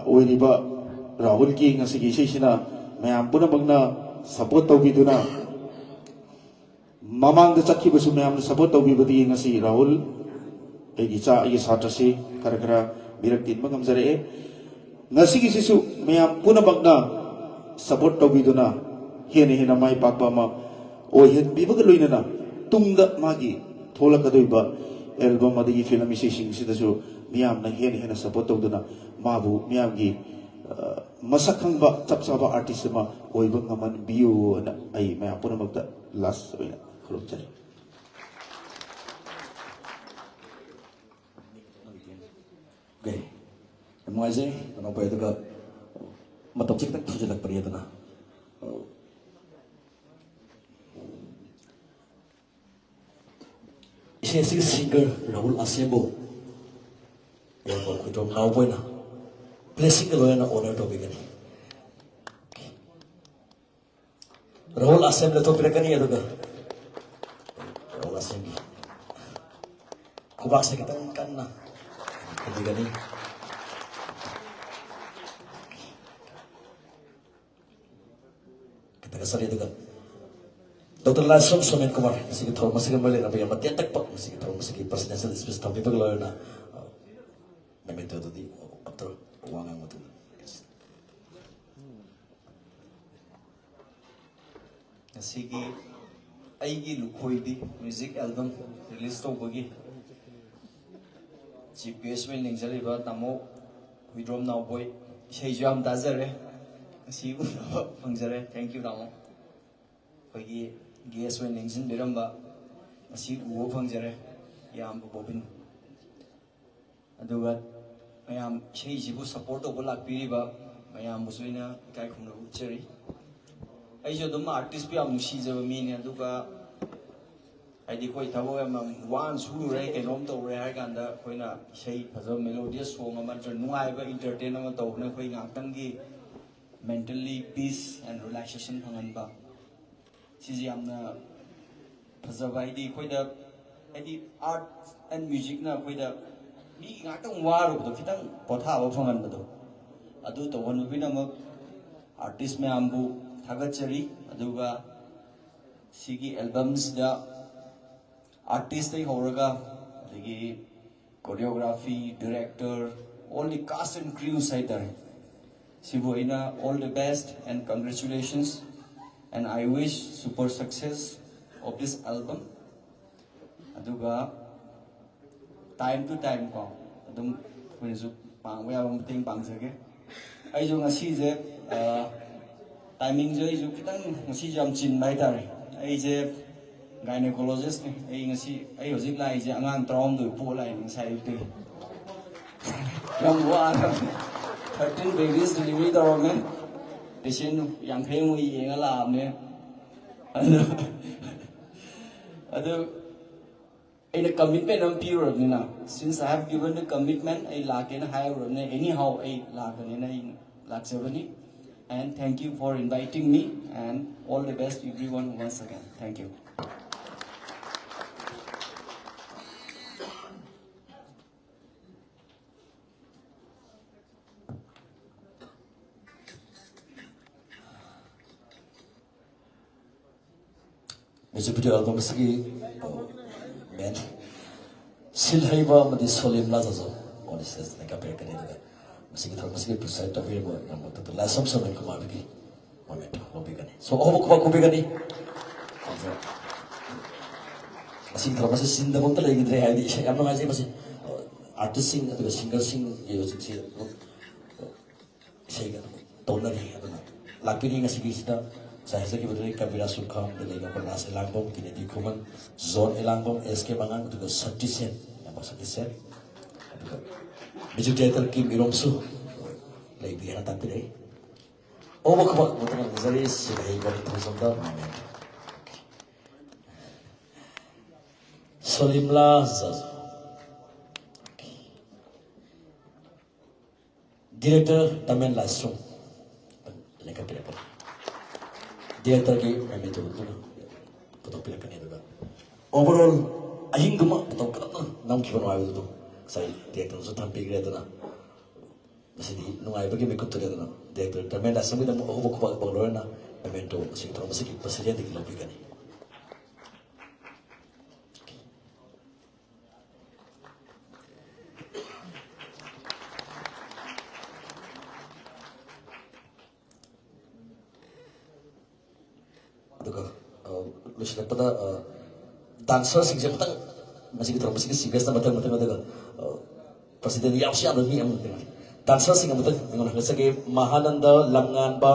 oiriba Rahul ki ngasi gi sina mayam puna magna support tawbiduna mamang da chakhi basu mayam support tawbibadi ngasi Rahul egi cha egi satrasi kara kara biraktin magam jare ngasi gi sisu mayam puna magna support tawbiduna hena mai pakpa ma o hen bibaga loinana tungda magi thola kadoiba album adigi film sing sidasu miyam na hena support tawduna mabu miyam gi masak khangba chapchaba artist ma oiba ngaman biu na ai mayam puna magda last oina khulumjari okay mai je no pa itu ka matok cik tak thujak pariya na isi singer Rahul Asembo yang berkumpul now boy na blessing kalau yang honor to begini Rahul Asembo to pilih kani ya tu ka Rahul Asembo kubak sakit kan na begini kita kesal itu kan Dr. Lasrom Somen Kumar masih kita masih kembali nabi yang mati tak pak masih kita masih presidential space tapi bagaimana na memento itu di after uang yang itu Sigi aigi lukhoi di music album release to bagi chief guest में निंजली बात तमो विड्रॉम नाउ बोय शेई जाम दाजरे सी फंगजरे थैंक यू नाउ बगी guest में निंजन बिरंबा सी वो फंगजरे याम बोबिन अदुगा मयाम शेई जिबु सपोर्ट तो बोला पीरीबा मयाम मुसुइना काय खुमनो उचरी आई जो दम आर्टिस्ट भी आम नुसीजब मीने अदुगा आइदी कोई थबो एम वान सुरु रे केनोम तो रे हाय गांदा कोइना सही फजो मेलोडियस सॉन्ग अमन जो नुआइबा एंटरटेन अमन तो ने कोई गांगतंग की मेंटली पीस एंड रिलैक्सेशन फंगनबा सिजि आमना फजबा आइदी कोइदा आइदी आर्ट एंड म्यूजिक ना कोइदा मी गांगतंग वारो तो खितंग पोथाबो फंगनबदो अदु तो वन बिनम आर्टिस्ट में आमबु थागचरी अदुगा सिगी एल्बम्स दा artist they horaga the choreography director all the cast and crew side there Sibuina all the best and congratulations and I wish super success of this album aduga time to time ko adum kunisu pangwa am ting pangsage ai jo ngasi je timing jo ai jo kitang ngasi jam chin bai tare ai je gynecologist ni ai ngasi ai hojik lai je angang trom du pu lai ning sai tu yang wa 13 babies delivery da ro men patient yang phei mu yeng la ne adu ai na commitment am pure ni na since I have given the commitment ai la ke na hai ro ne anyhow ai la ka ne na la chebani and thank you for inviting me and all the best everyone once again thank you music video album sigi men silhaiba madi solim la zazo on says like a break ani daga musiki thor musiki precise to here boy nam to la som som ko mabigi moment lobi gani so ko bi gani musiki thor musiki sin da bom ta legi dre hai di am na ji masi artist sing to singer sing ye musik si sei ga to na ri aduna lakini ngasigi sida saya segi betul kabira sulkham delega pernas elangbom kini di kuman zone elangbom SK mangang itu ke 30 sen apa 30 sen biju theater ki miromsu lagi biar tapi deh oh bakal betul jadi sudah ibarat terus Solimla Zazu. Director Tamen Lasung. Leka pilihan. Director ki kami tu betul pilihan itu kan. Overall, ahing cuma betul kan nam kiban wae itu. Saya director tu tampil gitu na. Masih di nungai bagi mekut tu itu na. Director Tamen Lasung itu mau aku kubah bangloran na. Tamen tu masih terus masih presiden di lobby kan. Lusa pada dancer sing siapa tang masih kita masih singgas nama tang mata presiden yang siapa ni yang dancer sing mata dengan hanya ke Mahananda Lamngan ba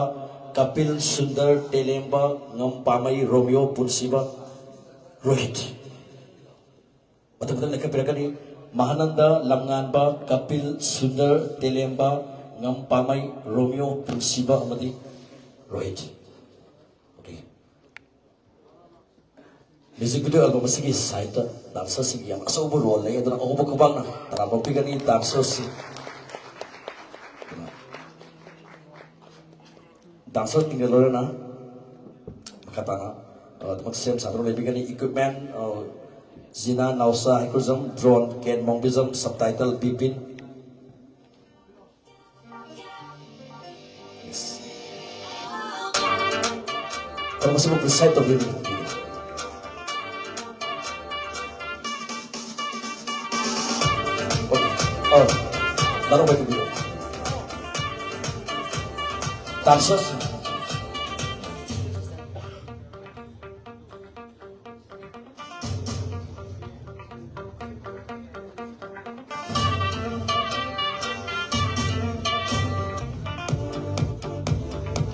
Kapil Sundar Telemba Ngampamai Romeo Punsiba Rohit mata mereka berakan ni Mahananda Lamngan ba Kapil Sundar Telemba Ngampamai Romeo Punsiba amati Rohit. Music video album sigi site dancer sigi yang asa ubo role lagi adana ubo kubang na tara mapigan ni dancer si dancer tinggal lor na makata na teman sem sadro mapigan ni equipment Zina Nausa Ikruzam drone Ken Mongbizam subtitle Bipin yes kalau masih mau preside tu begini. Oh, baru baca dulu. Dancers.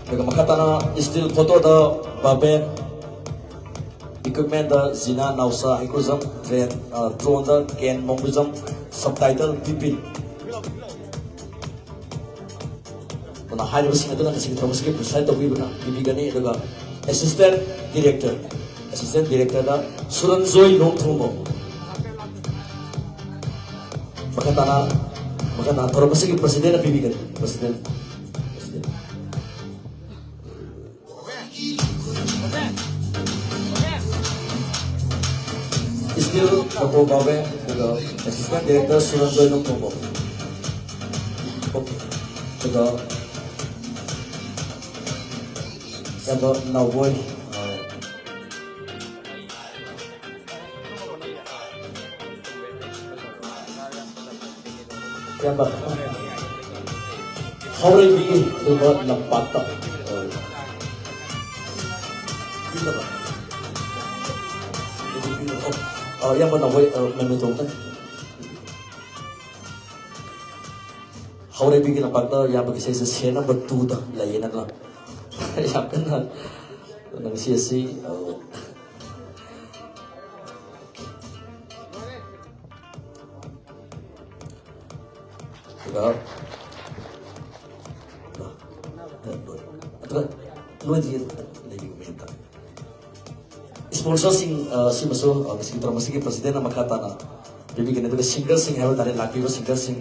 Mereka makata na still photo da babe equipment da Zina Nausa Ikruzam drone da Ken Mongbizam subtitle Bipin. Mana hari bersih itu nanti kita mesti preside tapi benar. Bibi gani juga assistant director dah Suranjoy Nongthomo. Maka tanah terus mesti presiden apa bibi gani presiden. Still Abu Babe juga assistant director Suranjoy Nongthomo. Juga yang Nauboy yang Haure bigi juga Lampata. Yang Nauboy menutupkan Haure bigi Lampata yang bagi saya sena betul dah layanan lah. Yang kenal nang sisi juga luar dia lagi minta sponsor sing si masuk sekitar masih presiden nama kata na jadi kena tu singer sing harus dari laki singer sing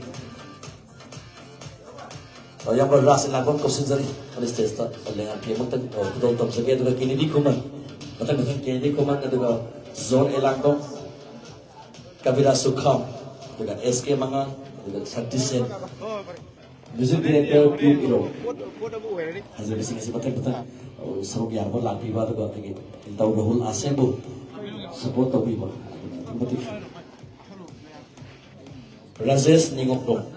yang berhasil lakukan konsentrasi pada stage tak oleh apa yang kita tahu sebagai itu Kennedy Kuman, macam Kennedy Kuman itu juga zone elang tu, Kabira Sukham, dengan SK Manga, dengan Satishen, music director Kim Iro, hasil bising macam seru yang berlaku ibarat juga lagi, tahu Rahul Asembu, support tahu ibarat, motif, Rajesh Ningokno.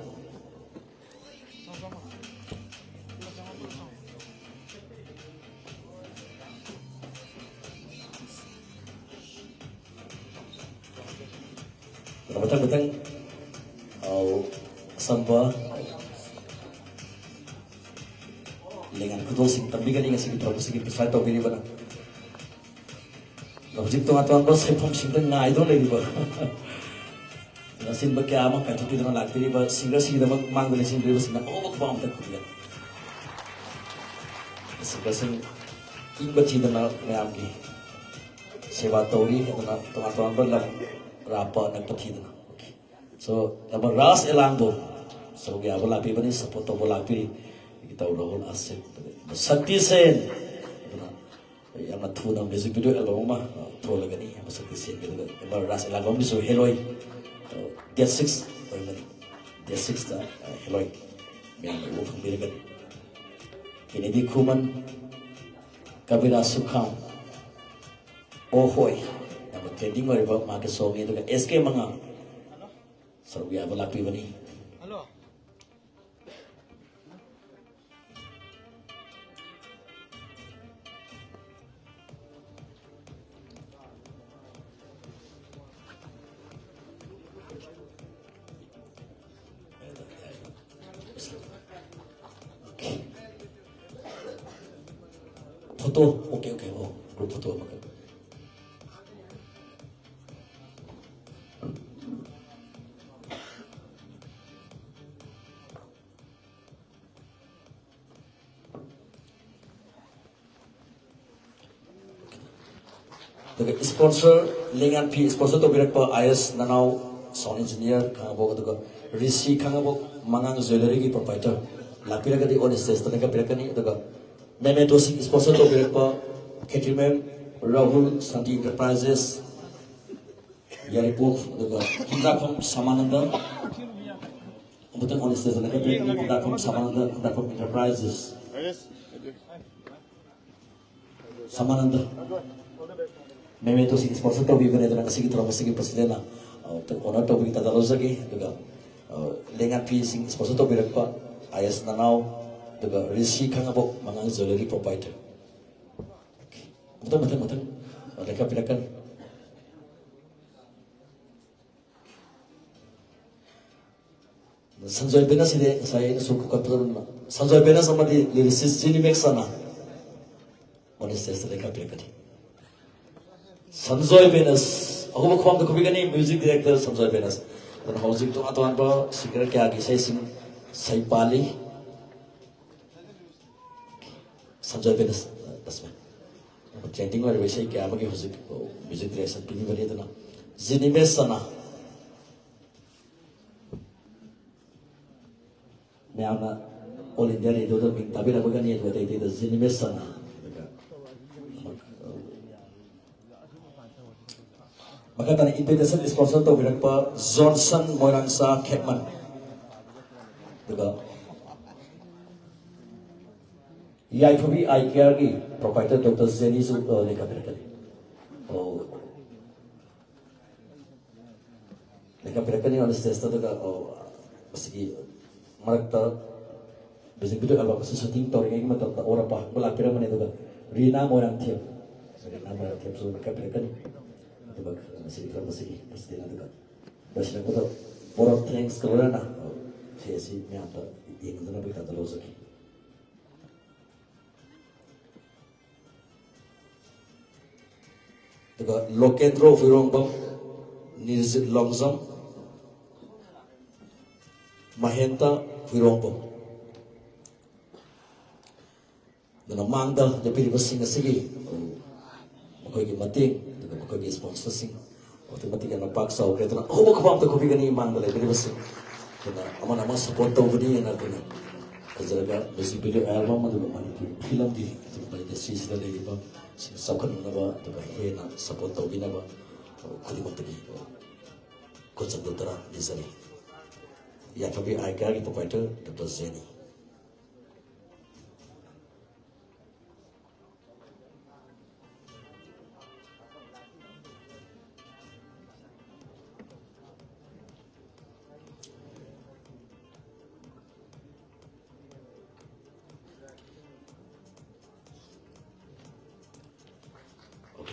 Betul-betul sampah dengan kedua sing tapi kan ingat sing terus sing besar tu bini mana logik tu atuan bos sepom sing tu ngai tu lagi ber nasin berkaya amak kat tu dengan lagi ni ber singgah sing dah mang beli sing beli sing oh bang tak kuliah singgah sing ingin bercinta dengan meamki sewa tori atau atuan ber lah rapa nak pati dana. Okay. So nama ras elangbo. So ya bola pi bani support to bola pi kita Rahul Asif. Sakti Sen. Yang nak tu nama music video album mah tu lagi ni. Yang Sakti Sen gitu. Nama ras elangbo ni so Heloi. Dia 6 bagaimana? Dia 6 dah Heloi. Yang work from Biragan. Kini di Kuman Kabila Sukham. Oh hoy. Trending or about market song itu kan SK mga so we have a lot people ni hello foto okay oh group foto mga sponsor lengan pi sponsor to birak pa IS nanau sound engineer kangabo to Rishi kangabo mangang jewelry ki proprietor lapira ka di on stage to ka birak ni to meme to sponsor to birak pa Caterman Rahul Santi Enterprises Yaripur to Kunda from Samananda on stage to ka birak ni Kunda from Samananda Kunda from Enterprises Samananda Meme to sing sponsor to bibigyan ito ng kasigi trabaho sige president na honor to kita dalo sagi juga lengan pi sing sponsor to birak pa ayas nanau juga Rishi kangabo mangang jewelry provider betul mereka pirakan Sanjoy Benas ini saya ini suku kapten Sanjoy Benas sama di lyricist Jini Meksana honest mereka pirakan Sanjoy Benas, aku mau kuam tu kubikan ni music director Sanjoy Benas. Dan housing tu atuan ba singer kaya agi saya sing saya pali Sanjoy Benas, that's man. Trending war wesai kaya bagi housing music director pini beri tu na. Jini Mesana. मैं अपना all India radio tu tapi nak bukan ni tu ada itu Jini Mesana. Maka tadi invitation sponsor to birak pa Johnson Moirangsa Kekman. Juga. IFB IKR ki proprietor Dr. Zeni su leka birak. Oh. Leka birak ni on stage to ka masih marakta basic video album sa shooting to ring mata ora pa bola pira man itu ka Rina Moirang Thiam. Rina Moirang Thiam su leka birak ni. Masih presiden itu kan. Basically kita orang thanks kalau na saya sih ni apa yang itu nabi kata lo saki. Juga Lokendro Firong bang Nizit Longsam Mahenta Firong bang. Dan mangda jadi bersih ngasih. Makoi mating. Kau sponsor sing, waktu mati kan nampak sah, kereta nak, oh bukan apa tu kopi kan ni mang boleh beri bersih, kena aman support tahu beri yang nak kena, kerja music video album ada mana tu, film di, tu mana tu sisi dah lagi apa, sabkan nama tu kan, nak support tahu bina apa, kuli mati ni, konsep doktora di sana, ya tapi IKR itu provider Dr. Zeni.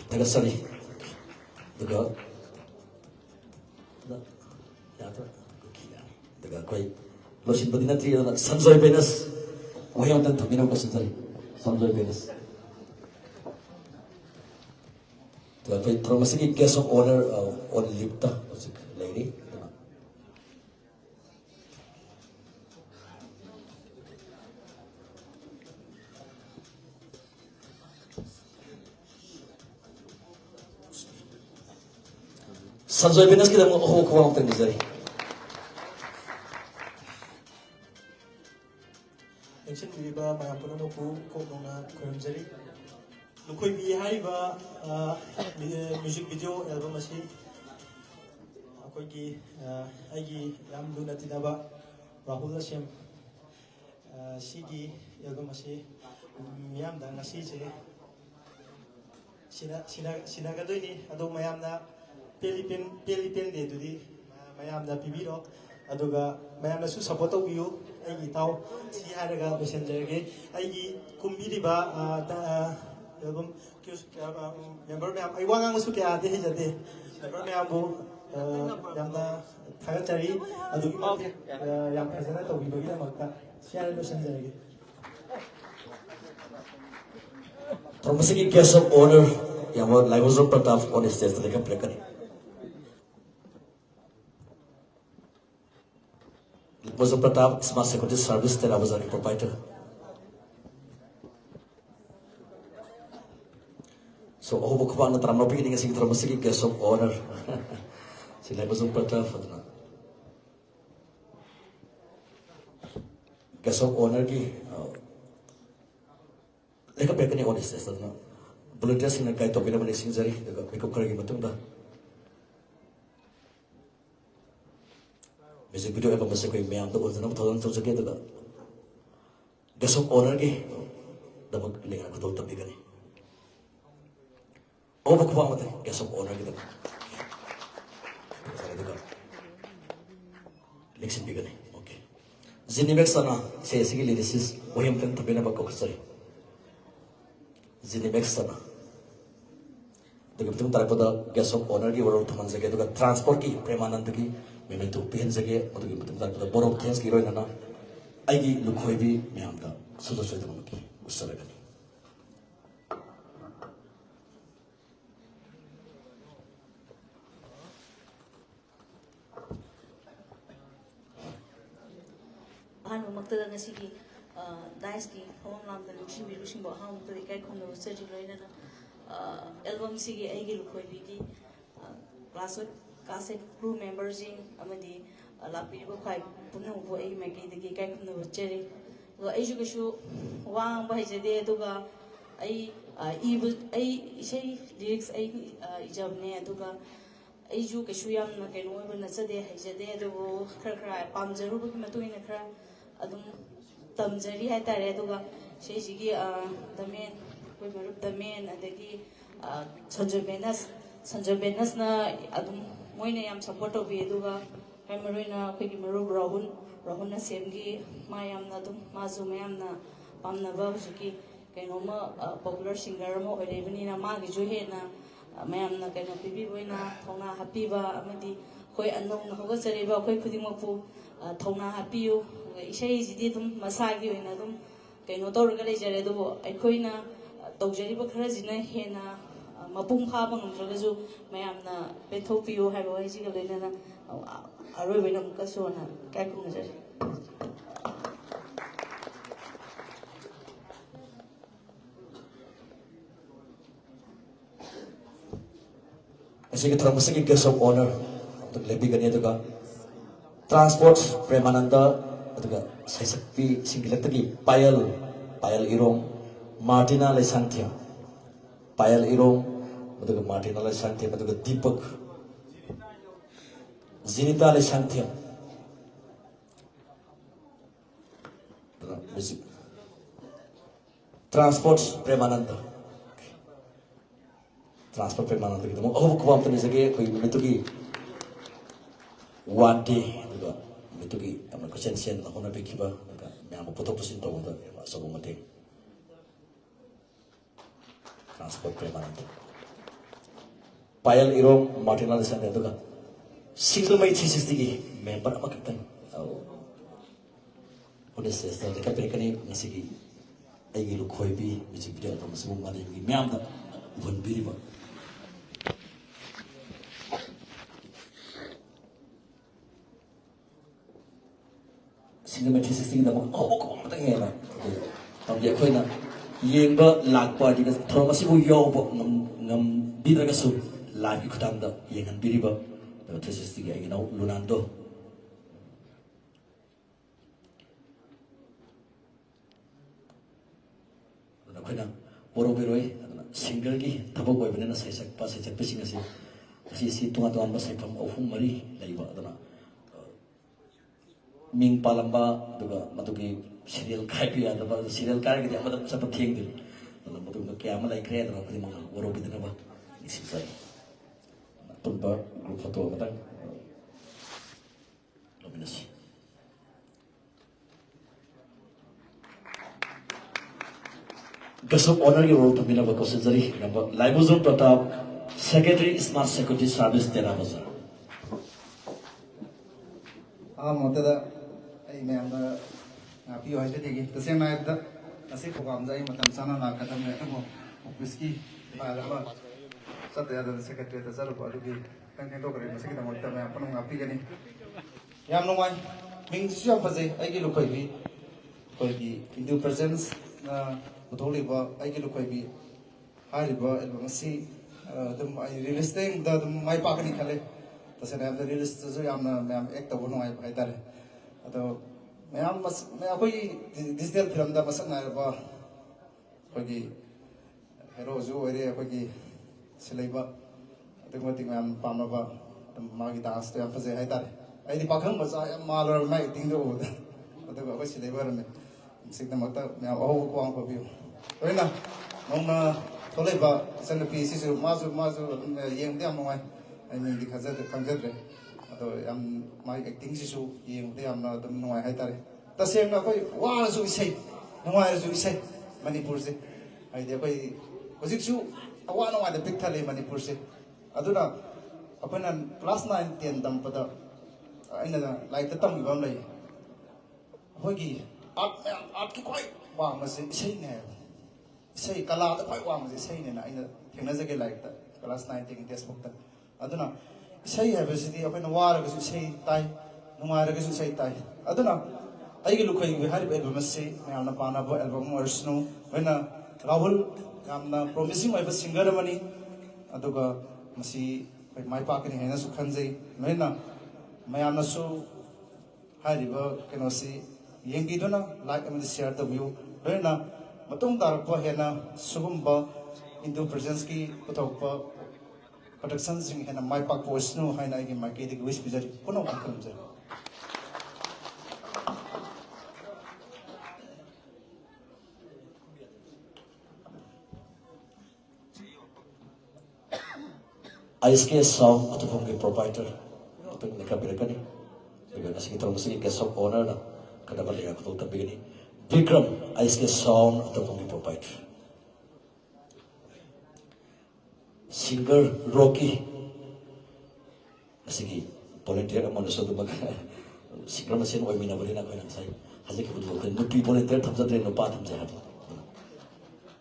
Nagasari, juga, juga kau losin berdina tri ada Sanjoy Benas, wahai orang tu minum losin tadi, Sanjoy Benas. Juga kau termasuk ni guest of honor on Lipta, masuk lady. Sanjoy Venus kita mau kuang tengizari. Ancient Viva, my Aponopu, Kokona, Kuramjari. Lukui Haiba, music video, album machine. Akogi, Agi, Yam Lunatinaba, Rahul Hashem, Sigi, album machine, Yam Danasi, Sinagadoni, Ado Mayamna, Pelipin de Dudi, Mayamna Pibiro, Adoga, Mayamna Su support of you. I tau si haraga messenger ge ai kumbiriba album member me ai wangang su ke ade he jade member me abu yamna thagachari adu yam phasana to bi bagi makta si haraga messenger ge Promising guest of honor yamod Laivozo Pratap on stage to the play. Laivozo Pratap Smart Security Service that I was a provider. So all book one that I'm not beginning a single guest of honor. Si Laivozo Pratap guest of honor ki like a back on his test. Volunteers in a guide to be able to sing Zari, the Mikokari Matunda. Music video ever was a great man, the was enough to together. Guess of honor, the book lay a good of beginning. Overcome, guess of honor. Lexin beginning, okay. Zinimexana says, this is William to be never coaxery. Zinimexana. The Guptum Tarapada guest of honor, you were to Manzaka, the transport key, Premanantaki, maybe to Pinzake, or the board of Tens Giroina. I give Lukovi, Miamda, Sudosatamaki, Usalagan. Hanu Makta Nasiki, Daisky, Home Lamp, and she be losing about how to the Kaikon of Surgery album Sigi Agil Koibiki, Classic Cassette crew members in Amadi, Lapi Pai, Puno, Maki, the Kaikon of Cherry. The Ajugashu, one by the day Duga, say lyrics Ijabne Duga, Aju Kashuyam, Nakano, Nasade, Hajade, the Krakra, Pamzaru, Matuin a crack, Adum Tamzari had Tareduga, Shashigi, the man. The men and the Sanjo Benas na Adum Moine am support of Eduga, Marina, Quigimaru, Rahuna Semgi, Mayam Nadum, Mazumayam na Pamnava Zuki, Kanoma, popular singer, Mo, Evenina Magi Juhena, Mayam na Kano Pibuina, Tona Hapiva, Amadi, Koi unknown Hogasariba, Koi Pudimopu, Tona Hapiu, Ishay Didum, Masagi, and Adum, Kano Torgalaja Redo, Equina. Dojariba Krazina Hena, Mapung Habang and Jogazu, Mayamna, Betopio, have a Hizika Lena, Arabian Casona, Kakunazer. I think a Tramasaki guest of honor to Lebiganetaga. Transport, Premananda, Saisapi, Singletaki, Payal Irong. Martina Lesantia, Payal Irong, Martina Lesantia, Deepak, Zinita Lesantia, Transport Premananda, Transport Premananda. Oh, Quantum is again, Mituki, one day, Mituki, I'm a Christian, I'm going to be keeper, I'm a potopus in Togo, so one day. Transport Premananda. Payal Irong, Martina Lesantia, single mate is member of a captain. What is this? The Capitani, Nasiki, Agilu Koibi, which is from some money, Miamda, one believer. Single mate is the oh, come on, of the Aquina. Yemba lag party because Thomasibu Yobo Bidragasu, Lagi Kutanda, Yangan Biriba, thesis gi no Lunando akhona boro beroi singer gi thabo boy bena sai sak pa sai chak pising si tunga tuan ba sai pham ohum mari laiba adana ming palamba duga matugi serial kai pi ada ba serial kai gi amada sapa theng dil adana matu kya ma lai kre adana kudi manga boro bidana ba isi sai tumba group photo mata nominasi Guest of honor your role to be number Kosinzari, number Laibuzum Pratap, Secretary Smart Security Service Tera Bazar. Motada, I remember Happy Hospital, the same night that a sick of Amzai, Matamsana, Katam, Whiskey, Palama, Sat the other secretary, the Zarba, to be Kankan, the second one, Tamapon, Apigani. Yam no one, Ming Shapaze, I get a quaby, into presence. Utoliba, I get a quaby, Hariba, and Masi, the realistic, the my Pakanikale, doesn't have the realist, Ma'am Ecta one I tell. Although Ma'am must, this deal from the Masana, Pagi, Herozo, area, Pagi, Silaba, the one thing I'm Pamaba, the Magitas, the opposite I tell. I the Pakam was I am Maler, my thing the wood, whatever was they were. Sigmata, now all one of you. Rena, Mama, Toleba, send a piece of Mazu, young Damaway, I mean, because of the Conjure. Although my acting issue, young Dam, not no I had the same. Why as we say, no why as we say, Manipurse. I did was it you? I want to know why the big tally Manipurse. I do not. Upon last 9 10 Dampada, I know like the tongue of only Hogi. Art quite warm as it say Kala quite warm as it saying in a like that. Last night taking this book. I don't know. Say have a city up in the water as you say tie, no matter as you say tie. I don't know. I look at you had a bit of a say, Napana album or snow. When Rahul, I'm promising my singer money. Aduga Masi, my pocket in Hanasu Kanze, Mena, Mayana so high river can see. Yengi dona like I'm the share the view. Rena, Matung Darpa Hena, Sugumba, into Presensky, Putopa, Productions in my park was no high night in my gated wish with Puno comes. ISK song at the Fungi provider, open the Kabirikani, because he told me guest of honor. Kadabaliga Kuta Bini. Vikram, ISK song at the Fungi provider. Singer Rocky. Asigi, volunteer among the Sodoma. Singer Machine, I mean, Avarina, and say, has it would no people in there, Tamsa, no bottoms.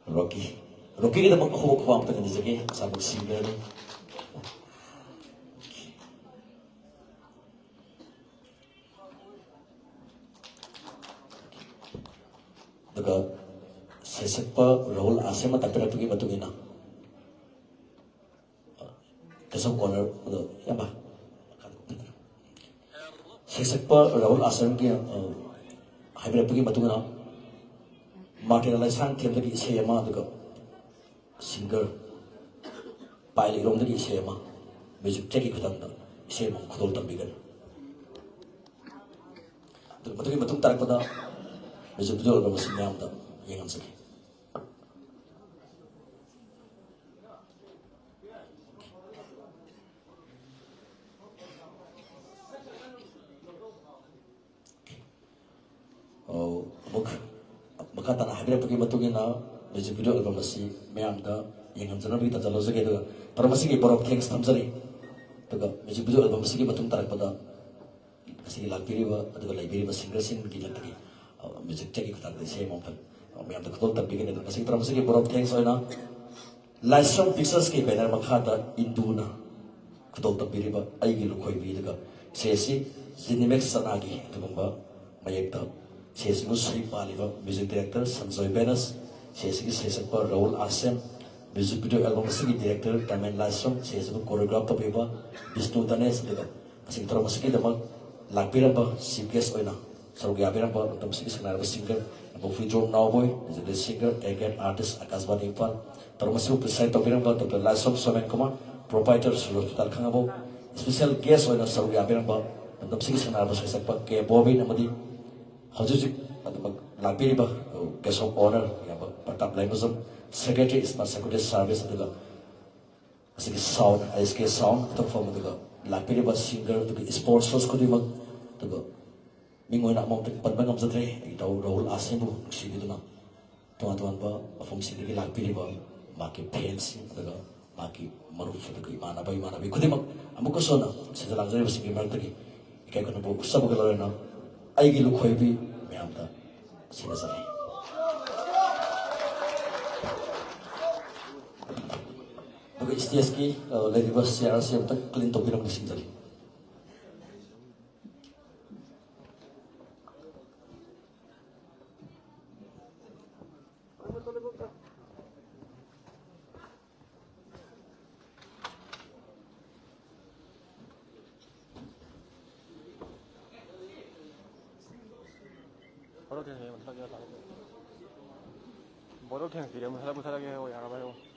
Rocky. Rocky, the whole company is again, some singer. Daga sesekpa Rahul Asema tapera pergi batugina. Kesam corner ada apa? Sesekpa Rahul Asem ki hybrid pergi batugina. Materialize tiap lagi sema daga singer pilot rom lagi sema music ceki kudang dah sema kudol tambigan. Daga batugi batung tarik pada Music video kalau masih nyam tak, yang answer. Oh, maka tanah hadir pergi batugin na music video kalau masih nyam tak, yang answer nabi kita jalan sekali tu. Tapi masih kita borok thanks tamsari. Tu music video kalau masih kita batung tarik pada masih library ba, atau library ba single scene kita lagi. Music take it the same open. We have the call the beginning of the music from Siki Borok Tanks on a Lysol Pixels keep and Makata Induna. Kutol the Biriba, Ivy Lukoi Vidaga. Says Zinimex Sanagi, the Mumba, Mayekta. Says Musri Paliva, music director, Sansoy Benas. Says Raul Asem, music video album sigi director Tamen Lasram sesbu choreograph to beba Vishnu Danesh dega asing tro masiki dama lakpira ba CPS oina sarug yabira ba to masiki sanar ba singer abu Fidro Nawboy is the singer again artist Akasban Impal tro masiki present to bira ba Dr. Lasram Somen Kumar proprietor hospital khangabo special guest oina sarug yabira ba to masiki sanar ba sesak ba ke Bobby namadi hajuji lakpiri ba guest of honor ya ba patap laimazam Secretary is my Secretary Service aduga asigi sound ISK sound to form aduga lakpiri ba singer to sports shows ko di mag aduga mingoy na among padbang am jatre itaw Rahul Asimbu sibi duna tuan ba form sigi lakpiri ba maki fans aduga maki maruf aduga imana ba kudi mag amuko sona sejalang jare sigi mar tagi ikai kono bo sabu galorena aigi lukhoi bi meamda sinasai Bagi STS ki lady bus siaran siap tak clean topi nak musim tadi. Baru tengok dia masalah lagi oh yang apa itu.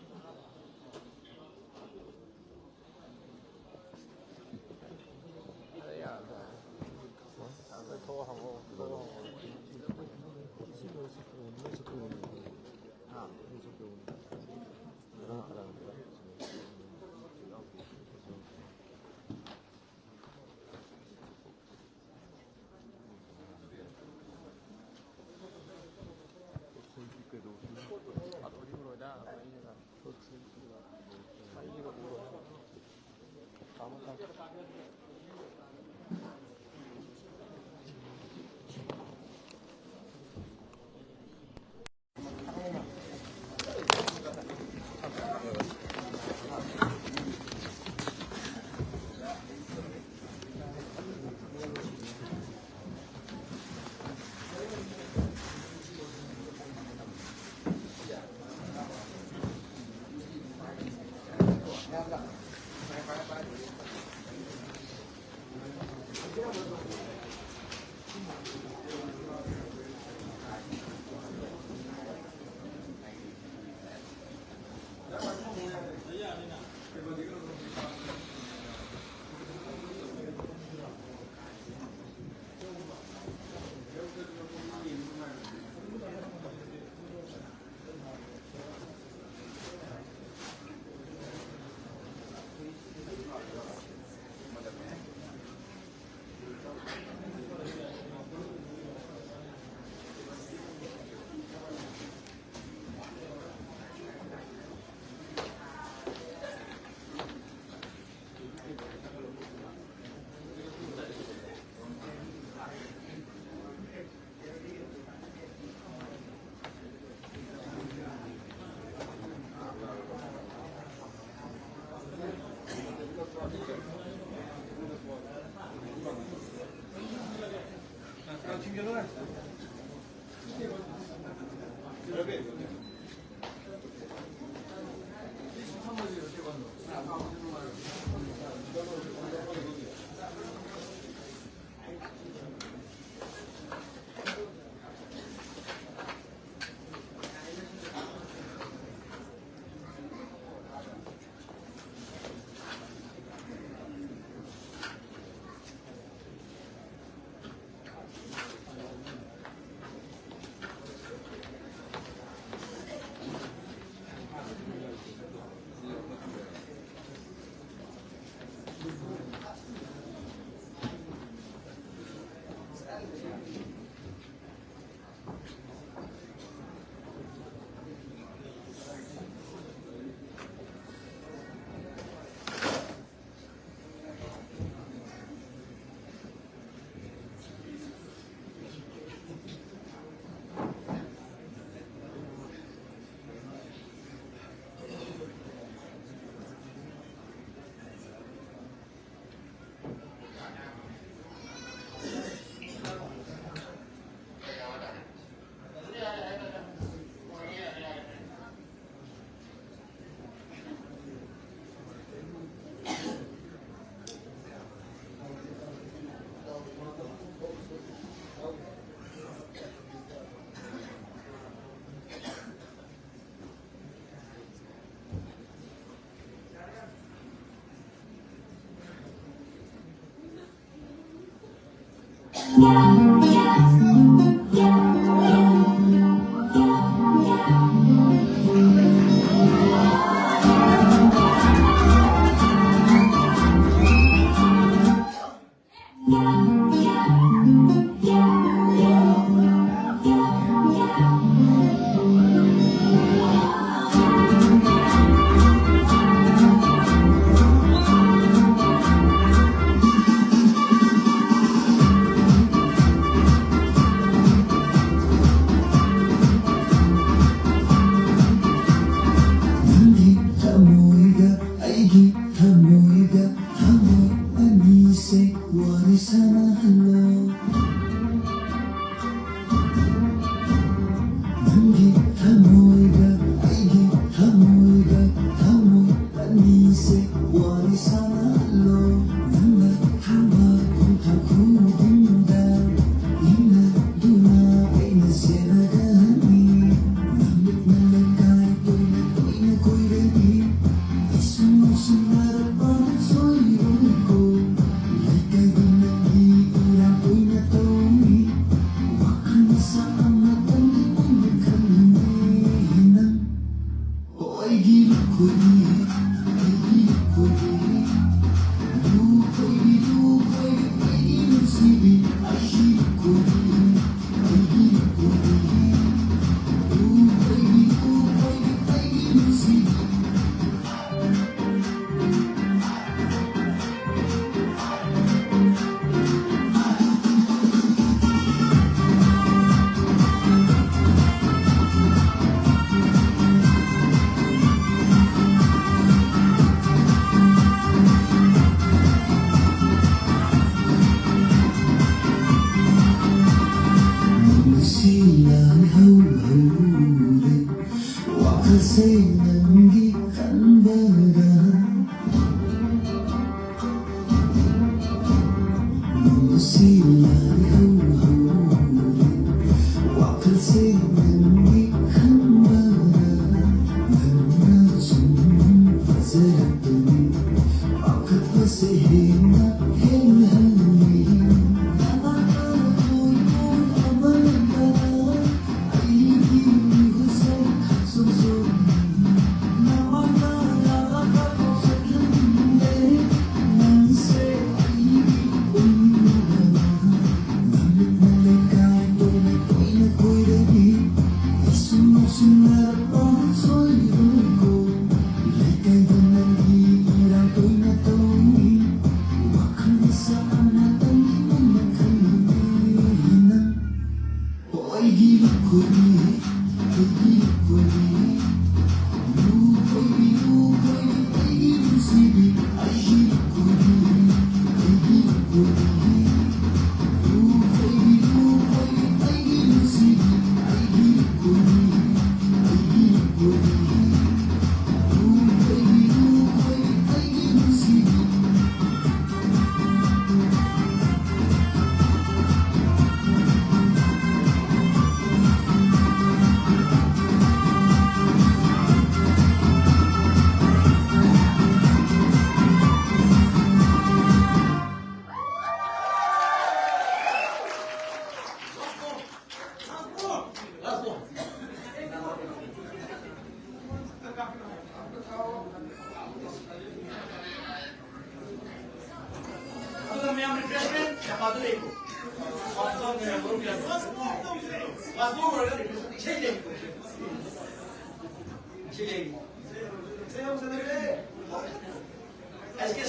Est-ce que